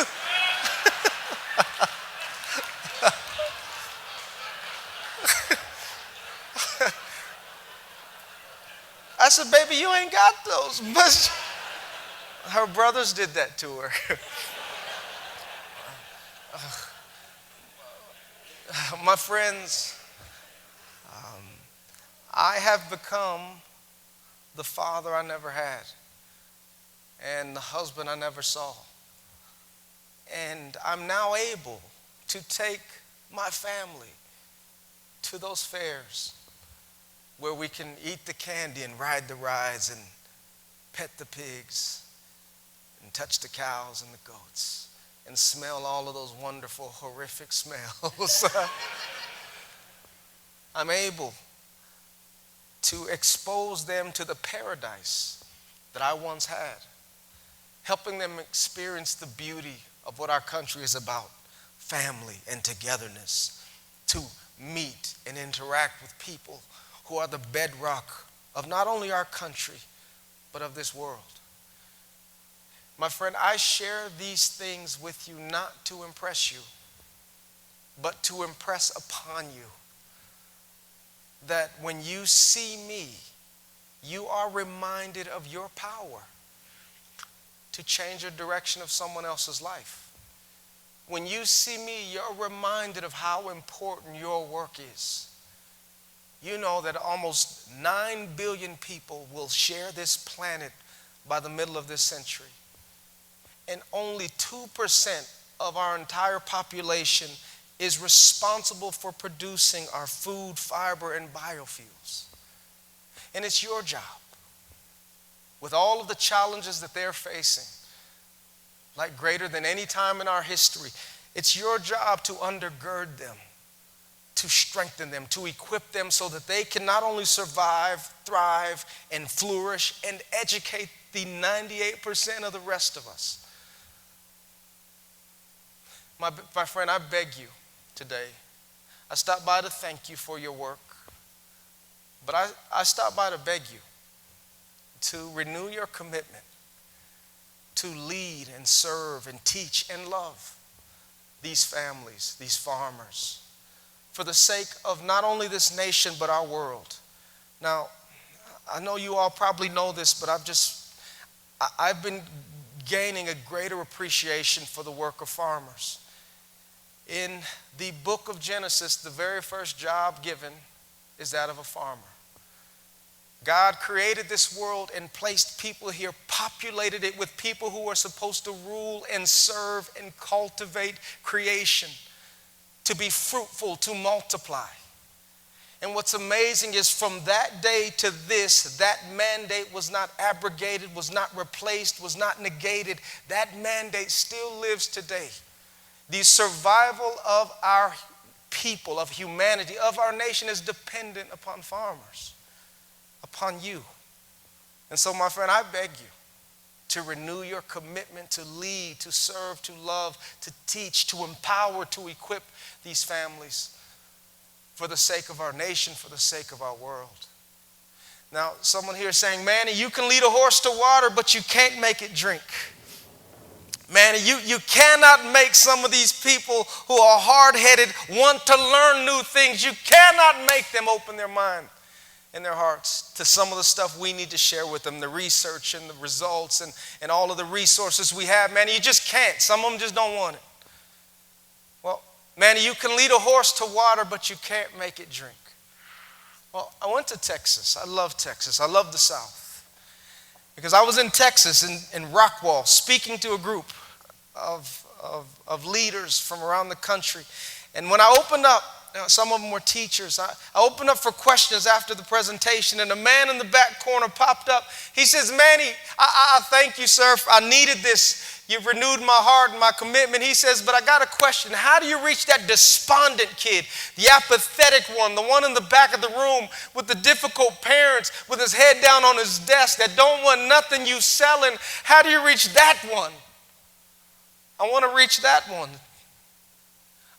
I said, "Baby, you ain't got those." But her brothers did that to her. My friends, I have become the father I never had and the husband I never saw. And I'm now able to take my family to those fairs where we can eat the candy and ride the rides and pet the pigs and touch the cows and the goats and smell all of those wonderful, horrific smells. I'm able to expose them to the paradise that I once had, helping them experience the beauty of what our country is about, family and togetherness, to meet and interact with people who are the bedrock of not only our country, but of this world. My friend, I share these things with you not to impress you, but to impress upon you that when you see me, you are reminded of your power to change the direction of someone else's life. When you see me, you're reminded of how important your work is. You know that almost 9 billion people will share this planet by the middle of this century. And only 2% of our entire population is responsible for producing our food, fiber, and biofuels. And it's your job, with all of the challenges that they're facing, like greater than any time in our history, it's your job to undergird them, to strengthen them, to equip them so that they can not only survive, thrive, and flourish, and educate the 98% of the rest of us. My friend, I beg you today, I stopped by to thank you for your work, but I stopped by to beg you to renew your commitment to lead and serve and teach and love these families, these farmers, for the sake of not only this nation, but our world. Now, I know you all probably know this, but I've been gaining a greater appreciation for the work of farmers. In the book of Genesis, the very first job given is that of a farmer. God created this world and placed people here, populated it with people who are supposed to rule and serve and cultivate creation, to be fruitful, to multiply. And what's amazing is from that day to this, that mandate was not abrogated, was not replaced, was not negated. That mandate still lives today. The survival of our people, of humanity, of our nation is dependent upon farmers, upon you. And so, my friend, I beg you to renew your commitment to lead, to serve, to love, to teach, to empower, to equip these families for the sake of our nation, for the sake of our world. Now, someone here is saying, "Manny, you can lead a horse to water, but you can't make it drink." Man, you cannot make some of these people who are hard-headed want to learn new things. You cannot make them open their mind and their hearts to some of the stuff we need to share with them, the research and the results and all of the resources we have. Man, you just can't. Some of them just don't want it. Well, man, you can lead a horse to water, but you can't make it drink. Well, I went to Texas. I love Texas. I love the South. Because I was in Texas, in Rockwall, speaking to a group of leaders from around the country. And when I opened up, some of them were teachers, I opened up for questions after the presentation, and a man in the back corner popped up. He says, "Manny, I thank you, sir. I needed this. You've renewed my heart and my commitment." He says, "But I got a question. How do you reach that despondent kid, the apathetic one, the one in the back of the room with the difficult parents, with his head down on his desk that don't want nothing you selling? How do you reach that one?" "I want to reach that one."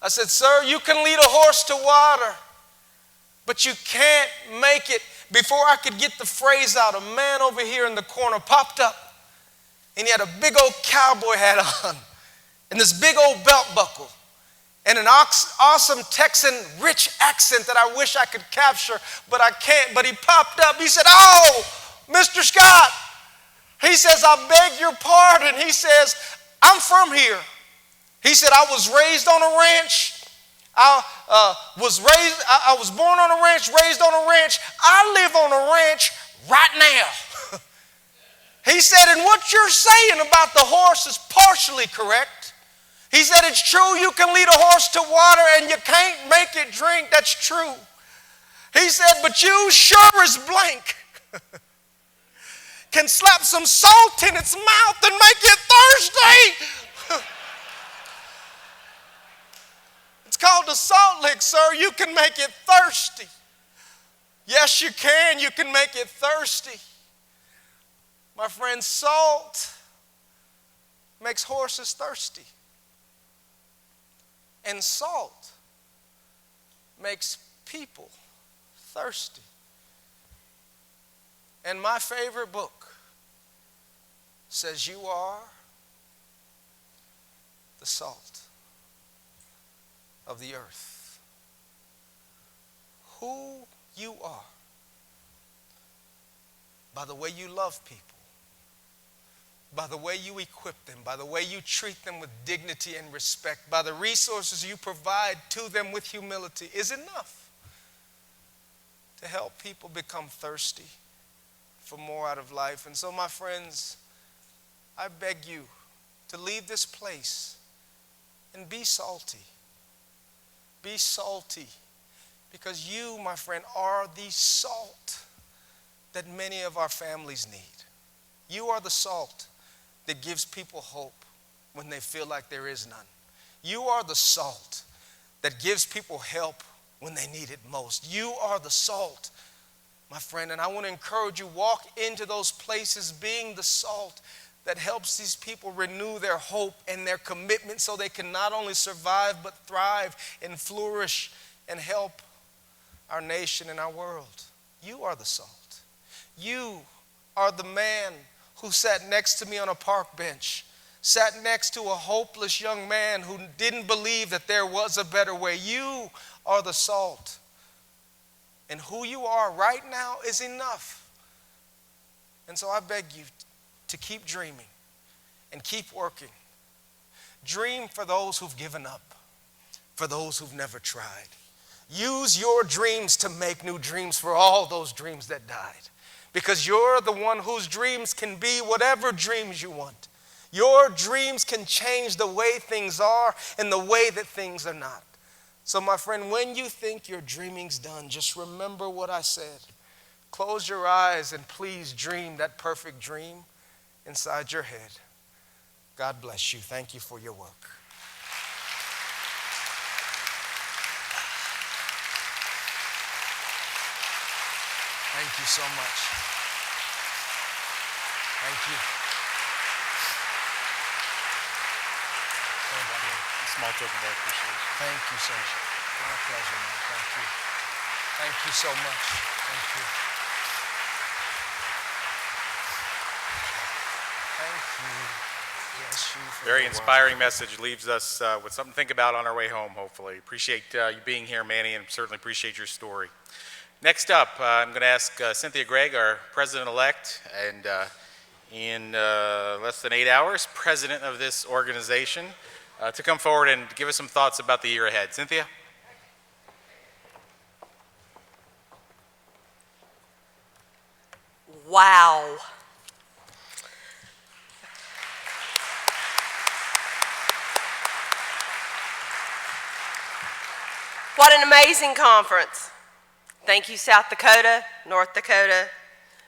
I said, "Sir, you can lead a horse to water, but you can't make it before I could get the phrase out, a man over here in the corner popped up, and he had a big old cowboy hat on and this big old belt buckle and an awesome Texan rich accent that I wish I could capture, but I can't. But he popped up. He said, "Oh, Mr. Scott," he says, "I beg your pardon." He says, "I'm from here." He said, "I was raised on a ranch. I was born on a ranch, raised on a ranch. I live on a ranch right now." He said, "And what you're saying about the horse is partially correct." He said, "It's true you can lead a horse to water and you can't make it drink. That's true." He said, "But you sure as blank can slap some salt in its mouth and make it thirsty." It's called the salt lick, sir. You can make it thirsty. Yes, you can. You can make it thirsty. My friend, salt makes horses thirsty. And salt makes people thirsty. And my favorite book says you are the salt of the earth. Who you are by the way you love people, by the way you equip them, by the way you treat them with dignity and respect, by the resources you provide to them with humility is enough to help people become thirsty for more out of life. And so, my friends, I beg you to leave this place and be salty. Be salty, because you, my friend, are the salt that many of our families need. You are the salt that gives people hope when they feel like there is none. You are the salt that gives people help when they need it most. You are the salt, my friend, and I want to encourage you, walk into those places being the salt that helps these people renew their hope and their commitment so they can not only survive but thrive and flourish and help our nation and our world. You are the salt. You are the man who sat next to me on a park bench, sat next to a hopeless young man who didn't believe that there was a better way. You are the salt. And who you are right now is enough. And so I beg you to keep dreaming and keep working. Dream for those who've given up, for those who've never tried. Use your dreams to make new dreams for all those dreams that died, because you're the one whose dreams can be whatever dreams you want. Your dreams can change the way things are and the way that things are not. So, my friend, when you think your dreaming's done, just remember what I said. Close your eyes and please dream that perfect dream inside your head. God bless you. Thank you for your work. Thank you so much. Thank you. Small token of appreciation. Thank you, sir. My pleasure, man. Thank you. Thank you so much. Thank you. Thank you. Bless you for Very your work. inspiring message. Leaves us with something to think about on our way home, hopefully. Appreciate you being here, Manny, and certainly appreciate your story. Next up, I'm going to ask Cynthia Gregg, our president-elect, and in less than 8 hours, president of this organization, to come forward and give us some thoughts about the year ahead. Cynthia? Wow. What an amazing conference. Thank you, South Dakota, North Dakota,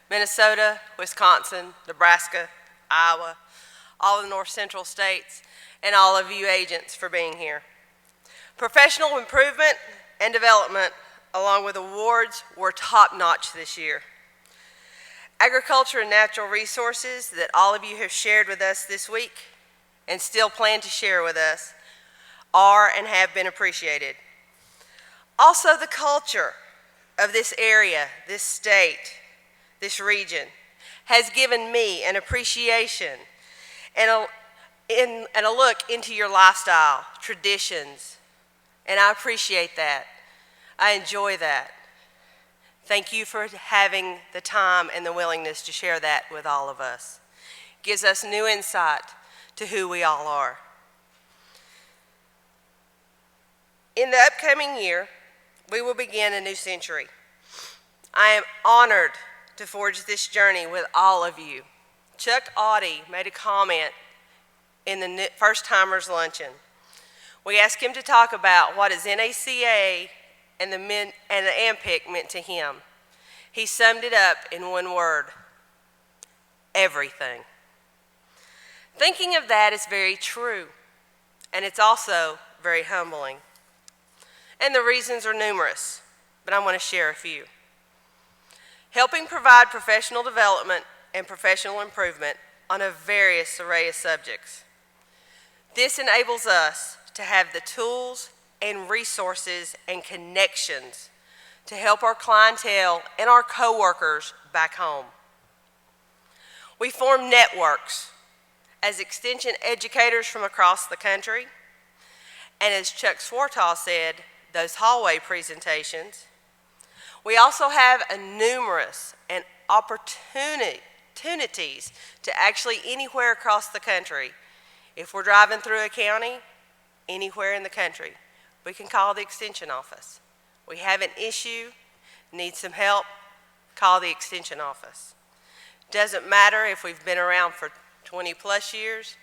Minnesota, Wisconsin, Nebraska, Iowa, all the North Central states, and all of you agents for being here. Professional improvement and development, along with awards, were top-notch this year. Agriculture and natural resources that all of you have shared with us this week and still plan to share with us are and have been appreciated. Also, the culture of this area, this state, this region, has given me an appreciation and a look into your lifestyle, traditions, and I appreciate that. I enjoy that. Thank you for having the time and the willingness to share that with all of us. It gives us new insight to who we all are. In the upcoming year, we will begin a new century. I am honored to forge this journey with all of you. Chuck Audie made a comment in the First Timers Luncheon. We asked him to talk about what his NACA and the AMPIC meant to him. He summed it up in one word: everything. Thinking of that is very true, and it's also very humbling. And the reasons are numerous, but I want to share a few. Helping provide professional development and professional improvement on a various array of subjects. This enables us to have the tools and resources and connections to help our clientele and our coworkers back home. We form networks as extension educators from across the country, and as Chuck Swartall said, those hallway presentations. We also have numerous and opportunities to actually anywhere across the country. If we're driving through a county, anywhere in the country, we can call the extension office. We have an issue, need some help, call the extension office. Doesn't matter if we've been around for 20 plus years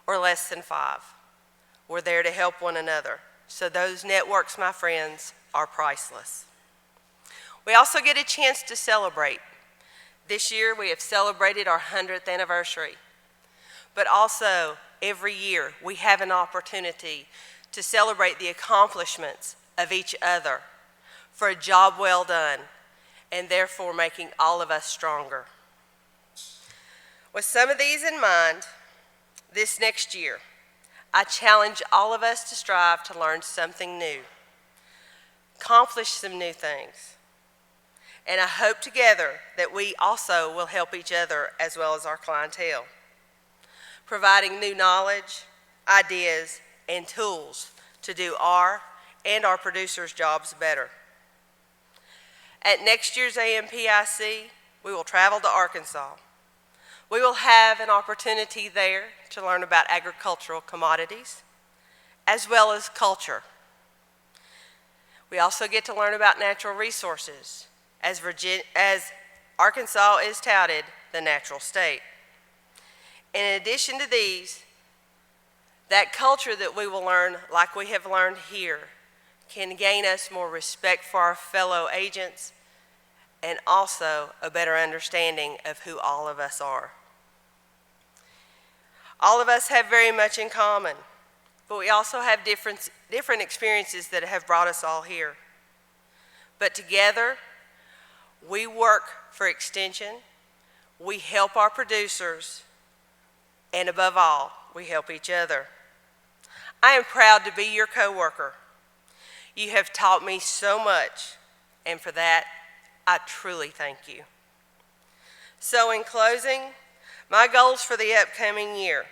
or less than 5. We're there to help one another. So those networks, my friends, are priceless. We also get a chance to celebrate. This year we have celebrated our 100th anniversary. But also, every year we have an opportunity to celebrate the accomplishments of each other for a job well done, and therefore making all of us stronger. With some of these in mind, this next year, I challenge all of us to strive to learn something new, accomplish some new things, and I hope together that we also will help each other as well as our clientele, providing new knowledge, ideas, and tools to do our and our producers' jobs better. At next year's AMPIC, we will travel to Arkansas. We will have an opportunity there to learn about agricultural commodities, as well as culture. We also get to learn about natural resources, as Arkansas is touted the natural state. And in addition to these, that culture that we will learn, like we have learned here, can gain us more respect for our fellow agents and also a better understanding of who all of us are. All of us have very much in common, but we also have different experiences that have brought us all here. But together, we work for extension, we help our producers, and above all, we help each other. I am proud to be your coworker. You have taught me so much, and for that, I truly thank you. So in closing, my goals for the upcoming year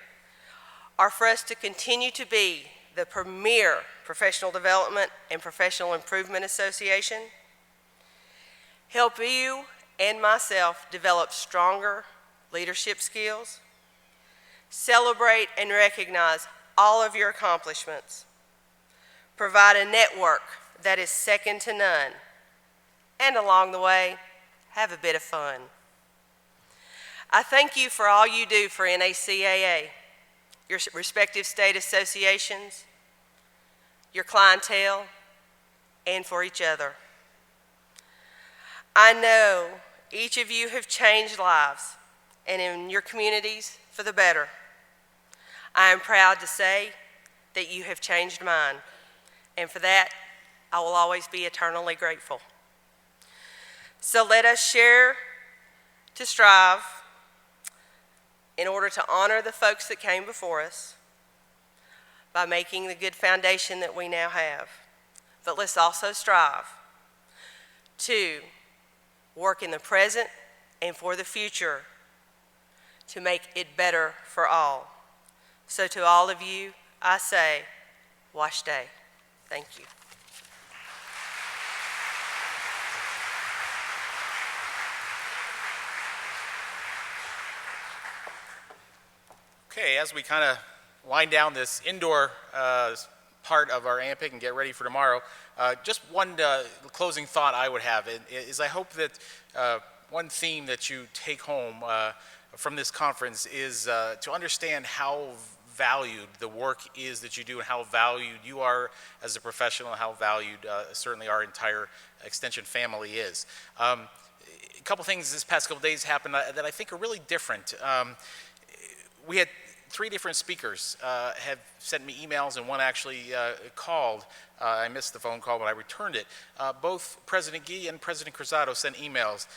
are for us to continue to be the premier professional development and professional improvement association, help you and myself develop stronger leadership skills, celebrate and recognize all of your accomplishments, provide a network that is second to none, and along the way, have a bit of fun. I thank you for all you do for NACAA, your respective state associations, your clientele, and for each other. I know each of you have changed lives and in your communities for the better. I am proud to say that you have changed mine, and for that, I will always be eternally grateful. So let us share to strive in order to honor the folks that came before us by making the good foundation that we now have. But let's also strive 2, work in the present and for the future to make it better for all. So to all of you, I say, wash day. Thank you. Okay, as we kind of wind down this indoor part of our AMPIC and get ready for tomorrow, just one closing thought I would have is I hope that one theme that you take home from this conference is to understand how valued the work is that you do and how valued you are as a professional and how valued certainly our entire extension family is. A couple things this past couple days happened that I think are really different. We had 3 different speakers have sent me emails, and one actually called. I missed the phone call, but I returned it. Both President Gee and President Cruzado sent emails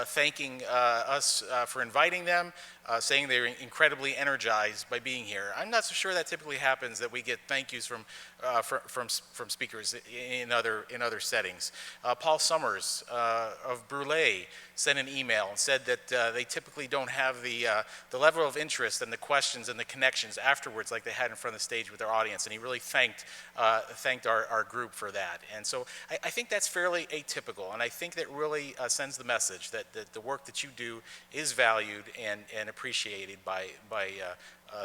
thanking us for inviting them, saying they were incredibly energized by being here. I'm not so sure that typically happens, that we get thank yous from speakers in other settings. Paul Summers of Brule sent an email and said that they typically don't have the level of interest and the questions and the connections afterwards like they had in front of the stage with their audience, and he really thanked our group for that. And so I think that's fairly atypical, and I think that really sends the message that the work that you do is valued and appreciated by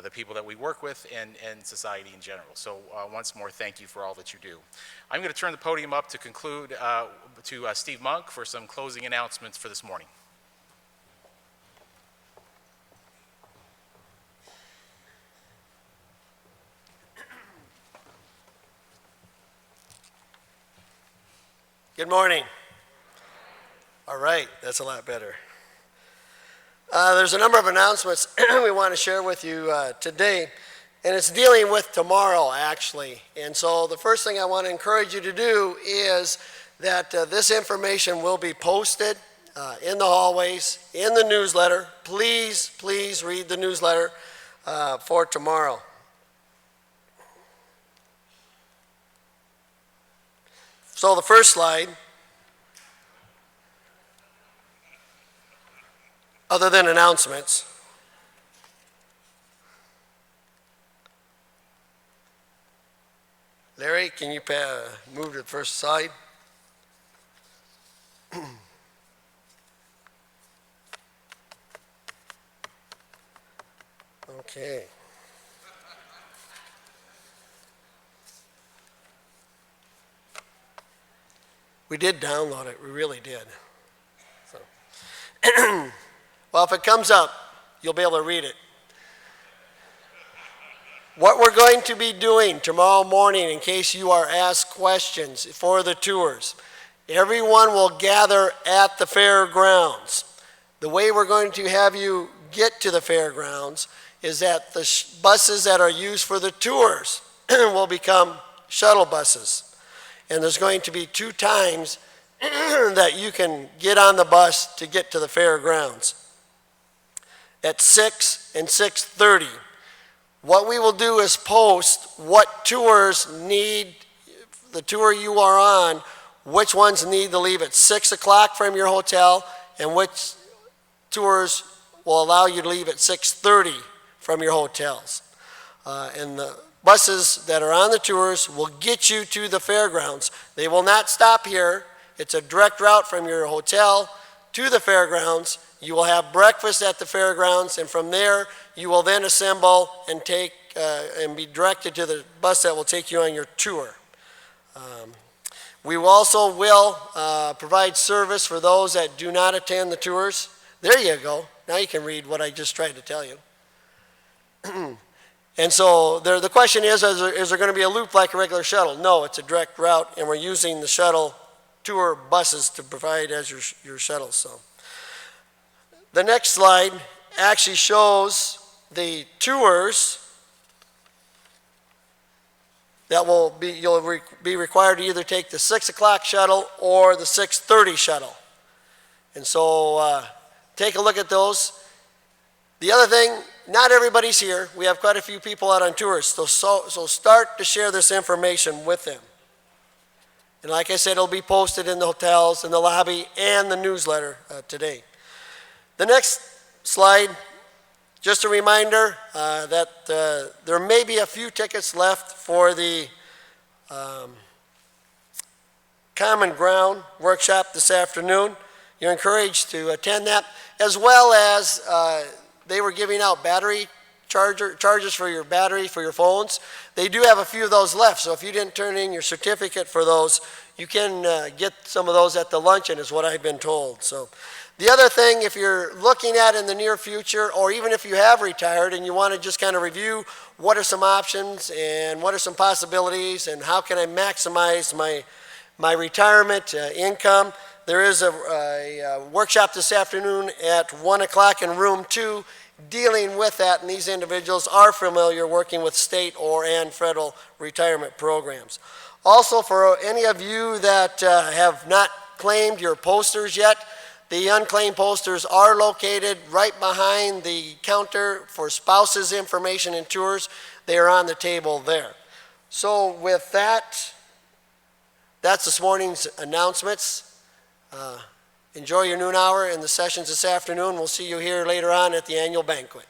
the people that we work with and society in general. So once more, thank you for all that you do. I'm going to turn the podium up to conclude to Steve Monk for some closing announcements for this morning. Good morning. All right, that's a lot better. There's a number of announcements we want to share with you today, and it's dealing with tomorrow, actually. And so the first thing I want to encourage you to do is that this information will be posted in the hallways, in the newsletter. Please, please read the newsletter for tomorrow. So the first slide, other than announcements, Larry, can you move to the first slide? Okay. We did download it, we really did. So. Well, if it comes up, you'll be able to read it. What we're going to be doing tomorrow morning, in case you are asked questions for the tours, everyone will gather at the fairgrounds. The way we're going to have you get to the fairgrounds is that the buses that are used for the tours will become shuttle buses. And there's going to be 2 times that you can get on the bus to get to the fairgrounds. At 6 and 6:30. What we will do is post what tours need, the tour you are on, which ones need to leave at 6 o'clock from your hotel, and which tours will allow you to leave at 6:30 from your hotels. And the buses that are on the tours will get you to the fairgrounds. They will not stop here. It's a direct route from your hotel to the fairgrounds. You will have breakfast at the fairgrounds, and from there you will then assemble and take and be directed to the bus that will take you on your tour. We also will provide service for those that do not attend the tours. There you go. Now you can read what I just tried to tell you. And so the question is there going to be a loop like a regular shuttle? No, it's a direct route, and we're using the shuttle tour buses to provide as your shuttles. So the next slide actually shows the tours that you'll be required to either take the 6 o'clock shuttle or the 6:30 shuttle. And so take a look at those. The other thing, not everybody's here. We have quite a few people out on tours. So start to share this information with them. And like I said, it'll be posted in the hotels, in the lobby, and the newsletter today. The next slide, just a reminder that there may be a few tickets left for the Common Ground workshop this afternoon. You're encouraged to attend that, as well as they were giving out battery chargers for your battery for your phones. They do have a few of those left, so if you didn't turn in your certificate for those, you can get some of those at the luncheon, is what I've been told. So the other thing, if you're looking at in the near future, or even if you have retired and you want to just kind of review what are some options and what are some possibilities and how can I maximize my retirement income, there is a workshop this afternoon at 1 o'clock in room 2 dealing with that, and these individuals are familiar working with state and federal retirement programs. Also, for any of you that have not claimed your posters yet, the unclaimed posters are located right behind the counter for spouses information and tours. They are on the table there. So with that, that's this morning's announcements. Enjoy your noon hour in the sessions this afternoon. We'll see you here later on at the annual banquet.